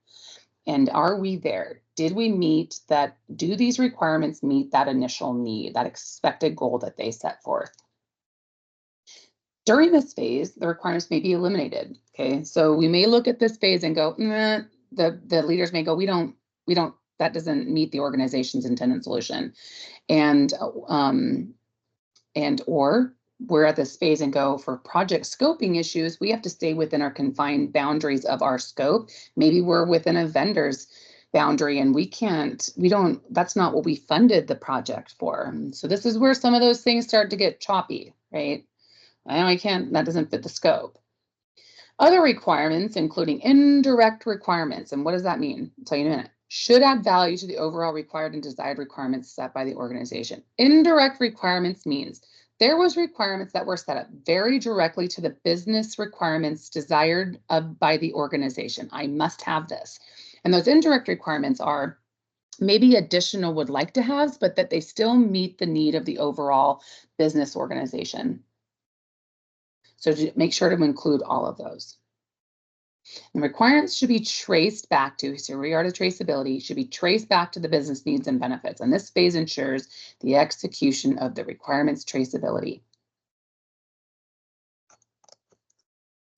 And are we there? Did we meet that? Do these requirements meet that initial need, that expected goal that they set forth? During this phase, the requirements may be eliminated. Okay, so we may look at this phase and go, the leaders may go, we don't, that doesn't meet the organization's intended solution. And or we're at this phase and go, for project scoping issues, we have to stay within our confined boundaries of our scope. Maybe we're within a vendor's boundary and that's not what we funded the project for. So this is where some of those things start to get choppy, right? That doesn't fit the scope. Other requirements, including indirect requirements. And what does that mean? I'll tell you in a minute. Should add value to the overall required and desired requirements set by the organization. Indirect requirements means There was requirements that were set up very directly to the business requirements desired by the organization. I must have this. And those indirect requirements are maybe additional would like to have, but that they still meet the need of the overall business organization. So make sure to include all of those. And requirements should be traced back to, so we are to traceability, should be traced back to the business needs and benefits. And this phase ensures the execution of the requirements traceability.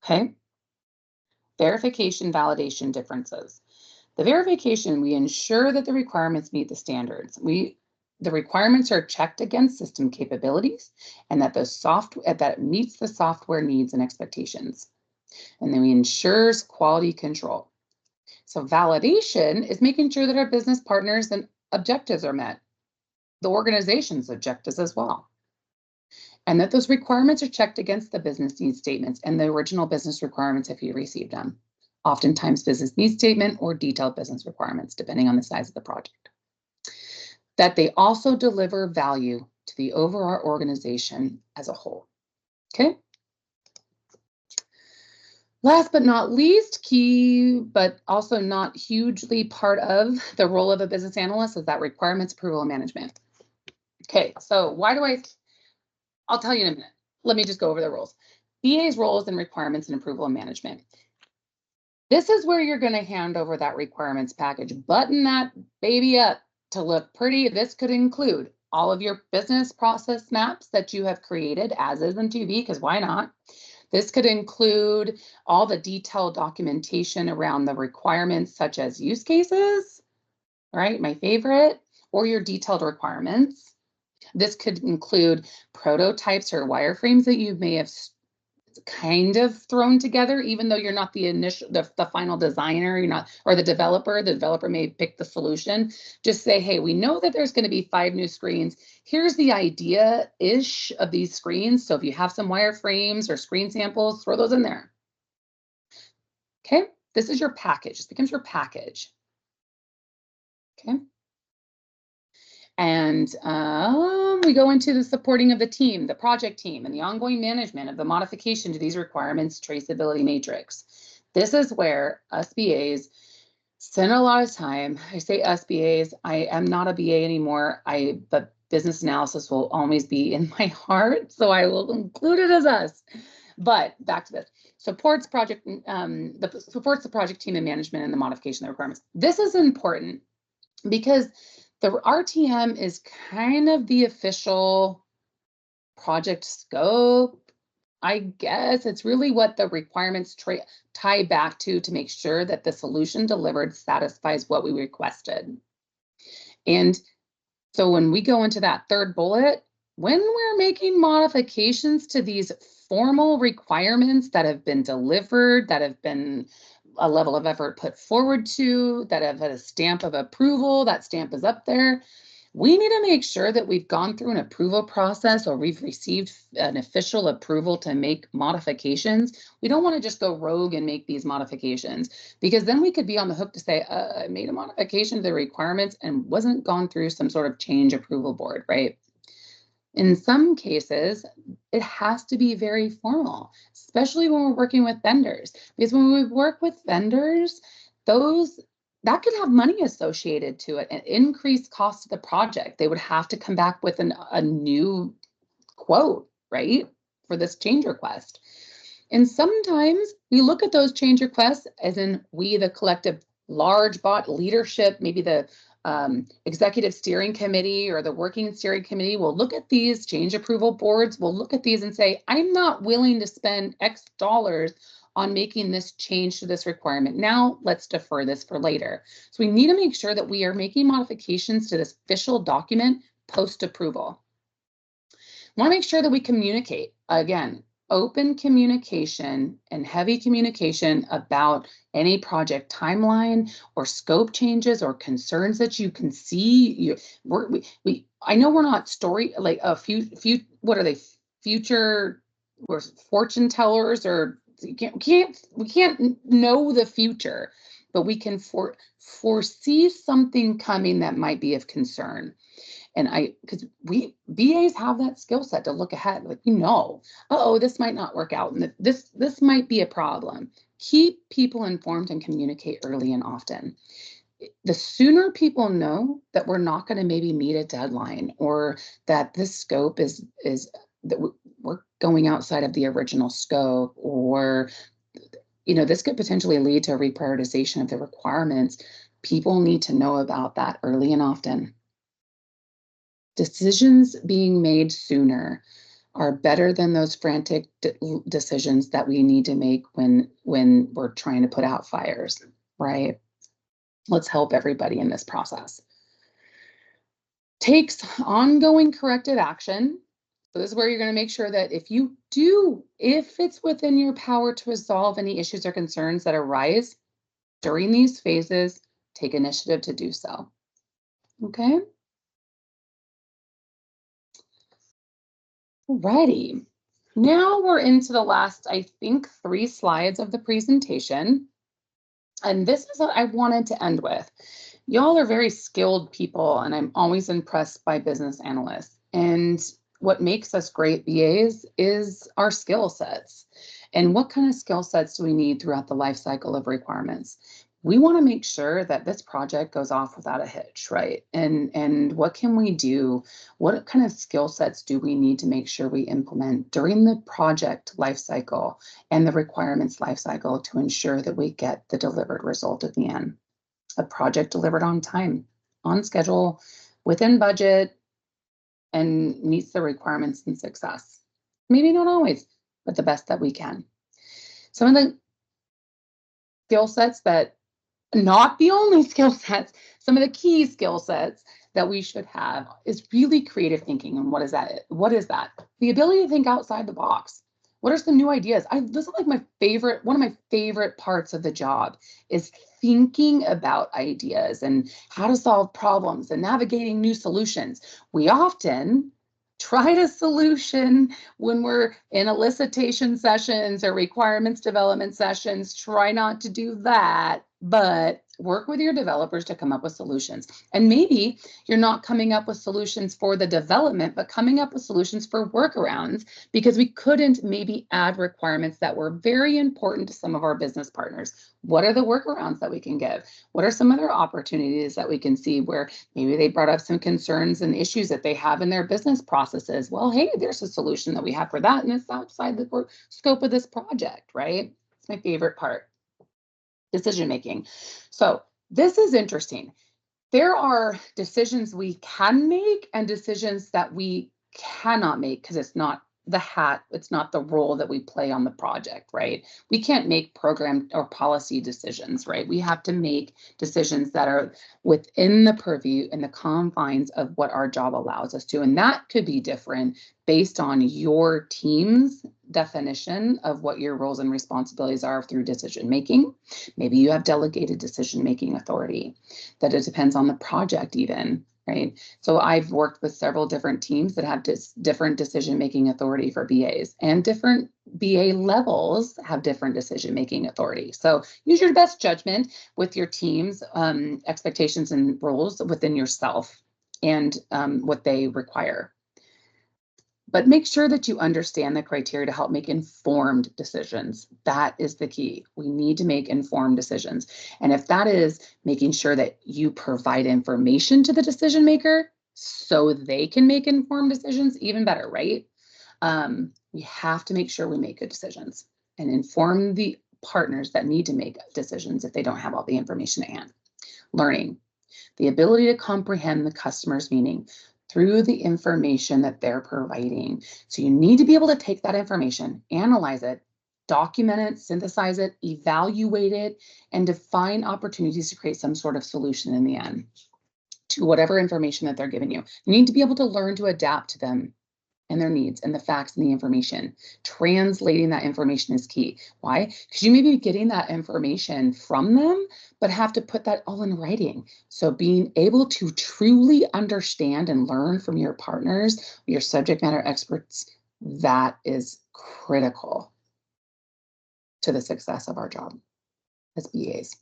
Okay. Verification, validation differences. The verification, we ensure that the requirements meet the standards. The requirements are checked against system capabilities and that that meets the software needs and expectations. And then we ensures quality control. So validation is making sure that our business partners and objectives are met, the organization's objectives as well, and that those requirements are checked against the business needs statements and the original business requirements if you received them. Oftentimes business needs statement or detailed business requirements, depending on the size of the project. That they also deliver value to the overall organization as a whole. Okay. Last but not least, key, but also not hugely part of the role of a business analyst is that requirements approval and management. Okay, so I'll tell you in a minute. Let me just go over the rules. BA's roles and requirements and approval and management. This is where you're going to hand over that requirements package, button that baby up to look pretty. This could include all of your business process maps that you have created as is and to be, because why not? This could include all the detailed documentation around the requirements, such as use cases, right? My favorite, or your detailed requirements. This could include prototypes or wireframes that you may have kind of thrown together, even though you're not the final designer, you're not, or the developer may pick the solution. Just say, hey, we know that there's going to be 5 new screens. Here's the idea-ish of these screens. So if you have some wireframes or screen samples, throw those in there. Okay, this is your package. This becomes your package. Okay. And we go into the supporting of the team, the project team, and the ongoing management of the modification to these requirements traceability matrix. This is where us BAs spend a lot of time. I say us BAs, I am not a BA anymore, but business analysis will always be in my heart, so I will include it as us. But back to this. Supports the project team and management and the modification of the requirements. This is important because the RTM is kind of the official project scope. I guess it's really what the requirements tie back to make sure that the solution delivered satisfies what we requested. And so when we go into that third bullet, when we're making modifications to these formal requirements that have been delivered, that have been a level of effort put forward to, that have had a stamp of approval, that stamp is up there. We need to make sure that we've gone through an approval process or we've received an official approval to make modifications. We don't want to just go rogue and make these modifications, because then we could be on the hook to say, I made a modification to the requirements and wasn't gone through some sort of change approval board, right? In some cases, it has to be very formal, especially when we're working with vendors, because when we work with vendors, that could have money associated to it and increased cost of the project. They would have to come back with a new quote, right, for this change request. And sometimes we look at those change requests as in we, the collective large bot leadership, maybe the executive steering committee or the working steering committee will look at these change approval boards, will look at these and say, I'm not willing to spend X dollars on making this change to this requirement. Now let's defer this for later. So we need to make sure that we are making modifications to this official document post-approval. Want to make sure that we communicate, again, open communication and heavy communication about any project timeline or scope changes or concerns that you can see. I know we're not what are they, future, we're fortune tellers, or we can't know the future, but we can foresee something coming that might be of concern. because BAs have that skill set to look ahead, like, oh, this might not work out, and this might be a problem. Keep people informed and communicate early and often. The sooner people know that we're not going to maybe meet a deadline, or that this scope is that we're going outside of the original scope, or this could potentially lead to a reprioritization of the requirements, people need to know about that early and often. Decisions being made sooner are better than those frantic decisions that we need to make when we're trying to put out fires, right? Let's help everybody in this process. Takes ongoing corrective action. So this is where you're going to make sure that if it's within your power to resolve any issues or concerns that arise during these phases, take initiative to do so. Okay. Alrighty. Now we're into the last, I think, 3 slides of the presentation. And this is what I wanted to end with. Y'all are very skilled people, and I'm always impressed by business analysts. And what makes us great BAs is our skill sets. And what kind of skill sets do we need throughout the life cycle of requirements? We want to make sure that this project goes off without a hitch, right? And what can we do? What kind of skill sets do we need to make sure we implement during the project life cycle and the requirements life cycle to ensure that we get the delivered result at the end? A project delivered on time, on schedule, within budget, and meets the requirements and success. Maybe not always, but the best that we can. Some of the skill sets that, not the only skill sets, some of the key skill sets that we should have is really creative thinking. And what is that? What is that? The ability to think outside the box. What are some new ideas? This is like one of my favorite parts of the job is thinking about ideas and how to solve problems and navigating new solutions. We often try a solution when we're in elicitation sessions or requirements development sessions. Try not to do that, but work with your developers to come up with solutions. And maybe you're not coming up with solutions for the development, but coming up with solutions for workarounds, because we couldn't maybe add requirements that were very important to some of our business partners. What are the workarounds that we can give? What are some other opportunities that we can see where maybe they brought up some concerns and issues that they have in their business processes? Well, hey, there's a solution that we have for that, and it's outside the scope of this project, right? It's my favorite part. Decision making. So this is interesting. There are decisions we can make and decisions that we cannot make because it's not it's not the role that we play on the project, right? We can't make program or policy decisions, right? We have to make decisions that are within the purview and the confines of what our job allows us to. And that could be different based on your team's definition of what your roles and responsibilities are through decision making. Maybe you have delegated decision making authority, that it depends on the project even, right? So I've worked with several different teams that have different decision-making authority for BAs, and different BA levels have different decision-making authority. So use your best judgment with your team's expectations and roles within yourself and what they require. But make sure that you understand the criteria to help make informed decisions. That is the key. We need to make informed decisions. And if that is making sure that you provide information to the decision maker so they can make informed decisions, even better, right? We have to make sure we make good decisions and inform the partners that need to make decisions if they don't have all the information at hand. Learning, the ability to comprehend the customer's meaning through the information that they're providing. So you need to be able to take that information, analyze it, document it, synthesize it, evaluate it, and define opportunities to create some sort of solution in the end to whatever information that they're giving you. You need to be able to learn to adapt to them and their needs and the facts and the information. Translating that information is key. Why? Because you may be getting that information from them, but have to put that all in writing. So being able to truly understand and learn from your partners, your subject matter experts, that is critical to the success of our job as BAs.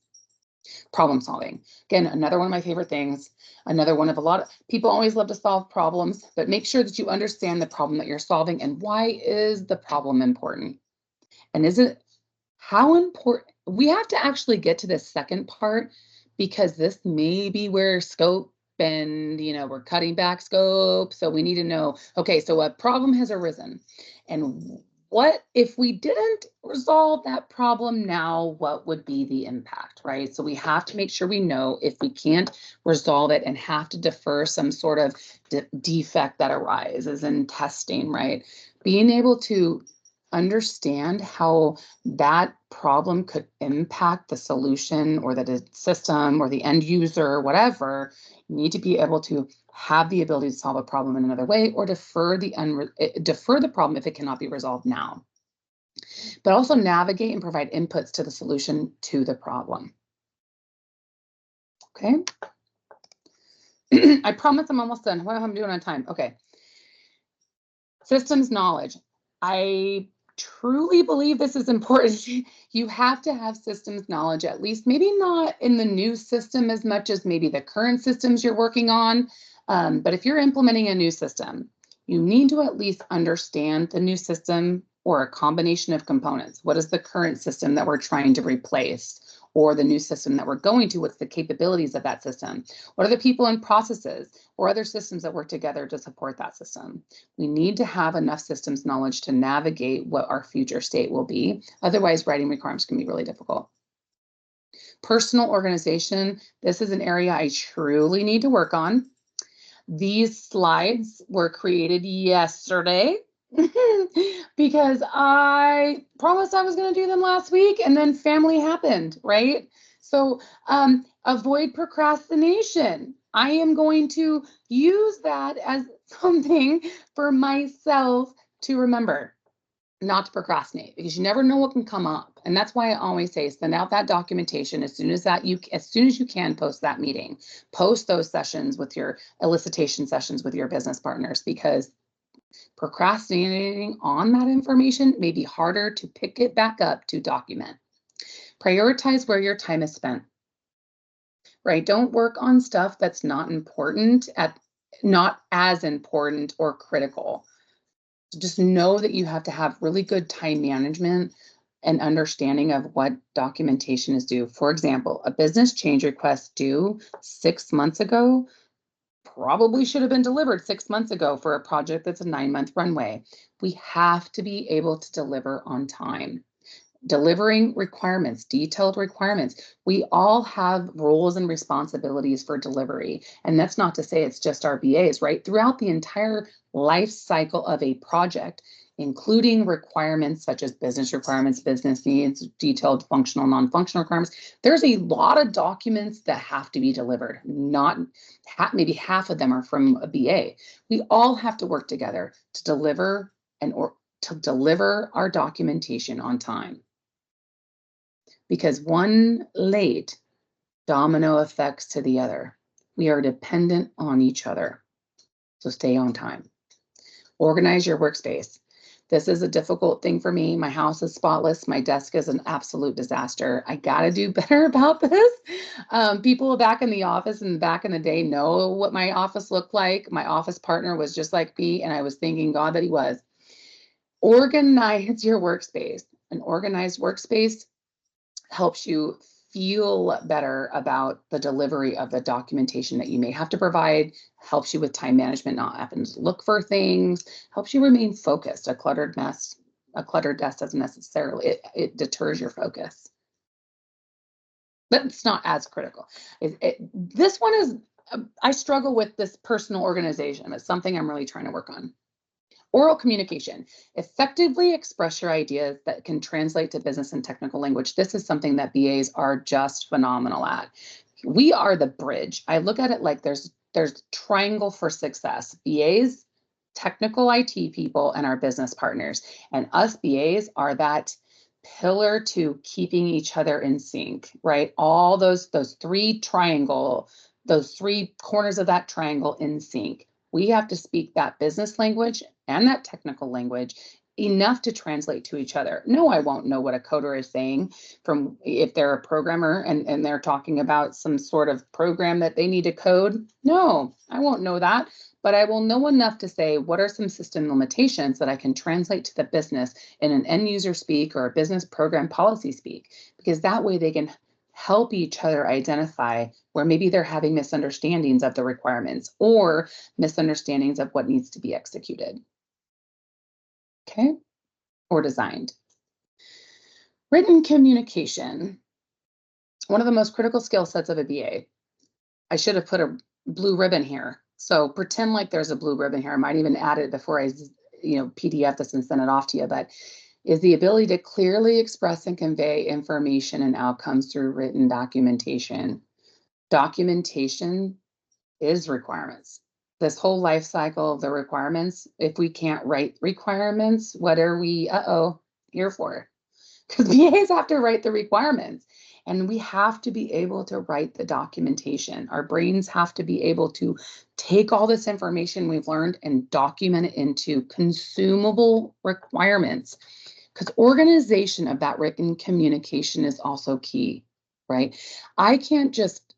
Problem solving. Again, another one of my favorite things. Another one of a lot of people always love to solve problems, but make sure that you understand the problem that you're solving and why is the problem important? And is it how important? We have to actually get to this second part because this may be where scope and, we're cutting back scope. So we need to know, okay, so a problem has arisen and what if we didn't resolve that problem now, what would be the impact, right? So we have to make sure we know if we can't resolve it and have to defer some sort of defect that arises in testing, right? Being able to understand how that problem could impact the solution or the system or the end user or whatever, you need to be able to have the ability to solve a problem in another way or defer the problem if it cannot be resolved now. But also navigate and provide inputs to the solution to the problem. Okay. I promise I'm almost done. What am I doing on time? Okay. Systems knowledge. I truly believe this is important. You have to have systems knowledge, at least maybe not in the new system as much as maybe the current systems you're working on. But if you're implementing a new system, you need to at least understand the new system or a combination of components. What is the current system that we're trying to replace? Or the new system that we're going to, what's the capabilities of that system? What are the people and processes or other systems that work together to support that system? We need to have enough systems knowledge to navigate what our future state will be. Otherwise, writing requirements can be really difficult. Personal organization. This is an area I truly need to work on. These slides were created yesterday because I promised I was going to do them last week and then family happened, right? So avoid procrastination. I am going to use that as something for myself to remember, not to procrastinate, because you never know what can come up. And that's why I always say send out that documentation as soon as you can. Post that meeting, post those sessions with your elicitation sessions with your business partners, because procrastinating on that information may be harder to pick it back up to document. Prioritize where your time is spent, right? Don't work on stuff that's not as important or critical. Just know that you have to have really good time management and understanding of what documentation is due. For example, a business change request due 6 months ago probably should have been delivered 6 months ago for a project that's a 9-month runway. We have to be able to deliver on time. Delivering requirements, detailed requirements. We all have roles and responsibilities for delivery. And that's not to say it's just our BAs, right? Throughout the entire life cycle of a project, including requirements such as business requirements, business needs, detailed functional, non-functional requirements. There's a lot of documents that have to be delivered. Maybe half of them are from a BA. We all have to work together to deliver our documentation on time. Because one late, domino effects to the other. We are dependent on each other. So stay on time. Organize your workspace. This is a difficult thing for me. My house is spotless. My desk is an absolute disaster. I got to do better about this. People back in the office and back in the day know what my office looked like. My office partner was just like me, and I was thanking God that he was. Organize your workspace. An organized workspace helps you feel better about the delivery of the documentation that you may have to provide, helps you with time management, not having to look for things, helps you remain focused. A cluttered desk doesn't necessarily, it deters your focus. But it's not as critical. This one is, I struggle with this personal organization. It's something I'm really trying to work on. Oral communication. Effectively express your ideas that can translate to business and technical language. This is something that BAs are just phenomenal at. We are the bridge. I look at it like there's triangle for success. BAs, technical IT people, and our business partners. And us BAs are that pillar to keeping each other in sync, right? All those three corners of that triangle in sync. We have to speak that business language and that technical language enough to translate to each other. No, I won't know what a coder is saying from if they're a programmer and they're talking about some sort of program that they need to code. No, I won't know that, but I will know enough to say what are some system limitations that I can translate to the business in an end user speak or a business program policy speak, because that way they can help each other identify where maybe they're having misunderstandings of the requirements or misunderstandings of what needs to be executed. Okay, or designed. Written communication, one of the most critical skill sets of a BA. I should have put a blue ribbon here. So pretend like there's a blue ribbon here. I might even add it before I, PDF this and send it off to you, but is the ability to clearly express and convey information and outcomes through written documentation. Documentation is requirements. This whole life cycle of the requirements, if we can't write requirements, what are we here for? Because BAs have to write the requirements, and we have to be able to write the documentation. Our brains have to be able to take all this information we've learned and document it into consumable requirements, because organization of that written communication is also key, right? I can't just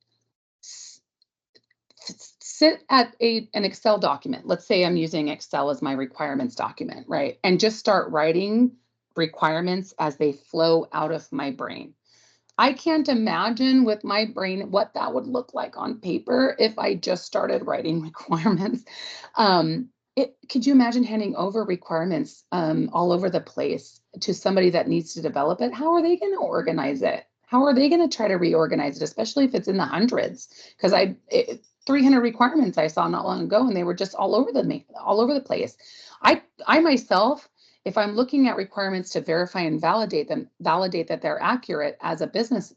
sit at an Excel document. Let's say I'm using Excel as my requirements document, right? And just start writing requirements as they flow out of my brain. I can't imagine with my brain what that would look like on paper if I just started writing requirements. Could you imagine handing over requirements all over the place to somebody that needs to develop it? How are they going to organize it? How are they going to try to reorganize it, especially if it's in the hundreds? Because 300 requirements I saw not long ago, and they were just all over the place. I myself, if I'm looking at requirements to verify and validate that they're accurate as a business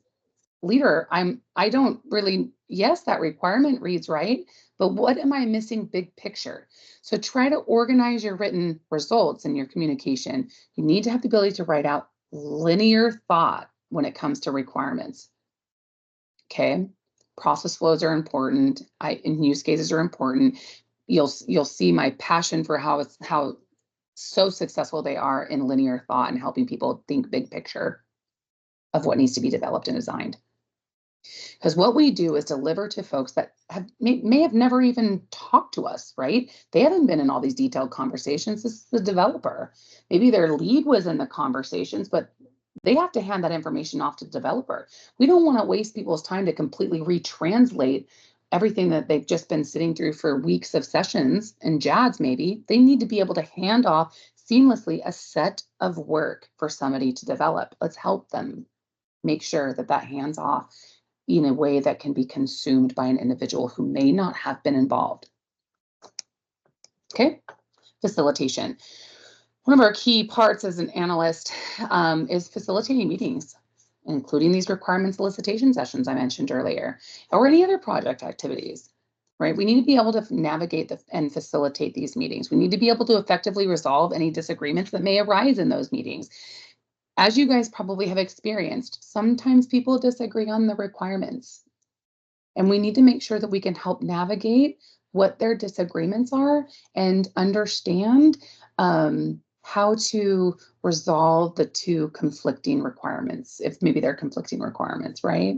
leader, I don't really, yes, that requirement reads right, but what am I missing big picture? So try to organize your written results and your communication. You need to have the ability to write out linear thought when it comes to requirements. Okay. Process flows are important. And use cases are important. You'll see my passion for how so successful they are in linear thought and helping people think big picture of what needs to be developed and designed. Because what we do is deliver to folks that may have never even talked to us, right? They haven't been in all these detailed conversations. This is the developer. Maybe their lead was in the conversations, but they have to hand that information off to the developer. We don't want to waste people's time to completely retranslate everything that they've just been sitting through for weeks of sessions and JADs maybe. They need to be able to hand off seamlessly a set of work for somebody to develop. Let's help them make sure that that hands off in a way that can be consumed by an individual who may not have been involved. Okay, facilitation. One of our key parts as an analyst is facilitating meetings, including these requirements elicitation sessions I mentioned earlier, or any other project activities, right? We need to be able to navigate and facilitate these meetings. We need to be able to effectively resolve any disagreements that may arise in those meetings. As you guys probably have experienced, sometimes people disagree on the requirements, and we need to make sure that we can help navigate what their disagreements are and understand how to resolve the two conflicting requirements, if maybe they're conflicting requirements, right?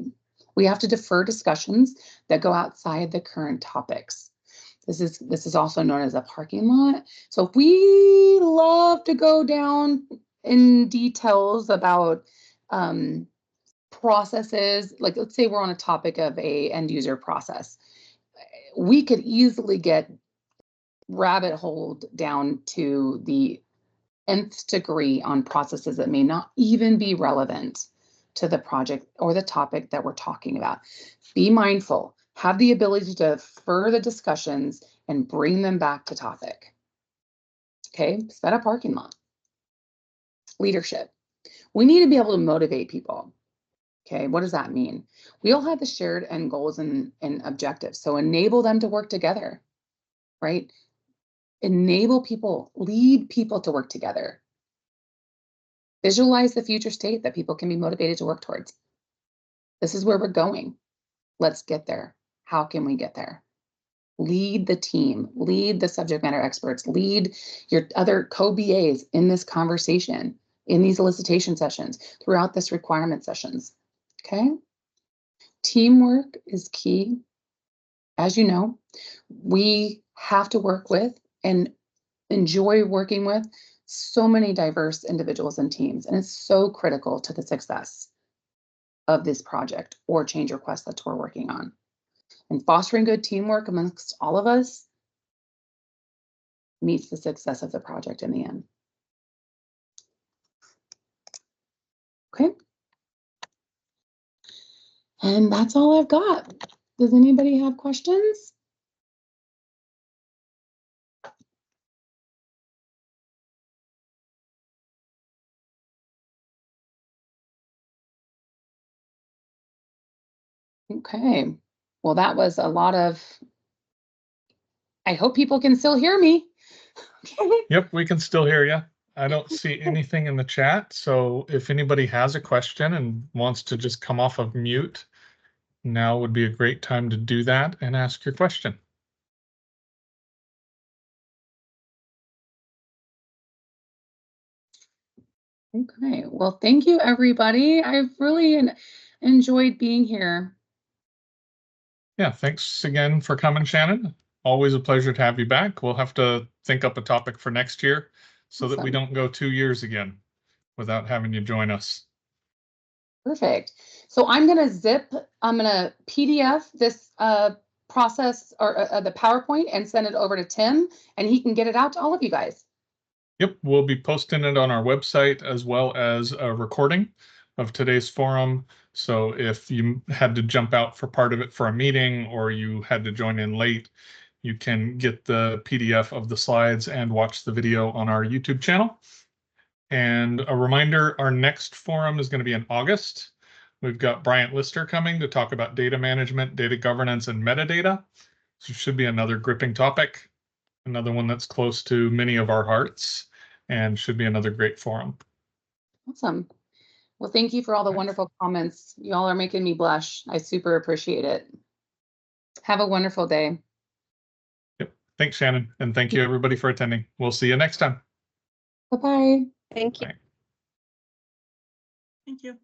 We have to defer discussions that go outside the current topics. This is also known as a parking lot. So if we love to go down in details about processes, like let's say we're on a topic of a end user process, we could easily get rabbit holed down to the nth degree on processes that may not even be relevant to the project or the topic that we're talking about. Be mindful, have the ability to defer the discussions and bring them back to topic. Okay, set a parking lot. Leadership. We need to be able to motivate people. Okay, what does that mean? We all have the shared end goals and objectives. So enable them to work together, right? Enable people, lead people to work together. Visualize the future state that people can be motivated to work towards. This is where we're going. Let's get there. How can we get there? Lead the team, lead the subject matter experts, lead your other co-BAs in this conversation, in these elicitation sessions, throughout this requirement sessions, okay? Teamwork is key. As you know, we have to work with and enjoy working with so many diverse individuals and teams, and it's so critical to the success of this project or change request that we're working on. And fostering good teamwork amongst all of us meets the success of the project in the end. Okay. And that's all I've got. Does anybody have questions? Okay. Well, that was a lot of, I hope people can still hear me. Yep, we can still hear you. I don't see anything in the chat. So if anybody has a question and wants to just come off of mute, now would be a great time to do that and ask your question. Okay. Well, thank you, everybody. I've really enjoyed being here. Yeah, thanks again for coming, Shannon. Always a pleasure to have you back. We'll have to think up a topic for next year so that we don't go 2 years again without having you join us. Perfect. So I'm going to PDF this process or the PowerPoint and send it over to Tim, and he can get it out to all of you guys. Yep, we'll be posting it on our website as well as a recording of today's forum. So if you had to jump out for part of it for a meeting or you had to join in late, you can get the PDF of the slides and watch the video on our YouTube channel. And a reminder, our next forum is going to be in August. We've got Bryant Lister coming to talk about data management, data governance, and metadata. So it should be another gripping topic, another one that's close to many of our hearts, and should be another great forum. Awesome. Well, thank you for all the wonderful comments. Y'all are making me blush. I super appreciate it. Have a wonderful day. Yep. Thanks, Shannon. And thank you, everybody, for attending. We'll see you next time. Bye-bye. Thank you. Bye. Thank you.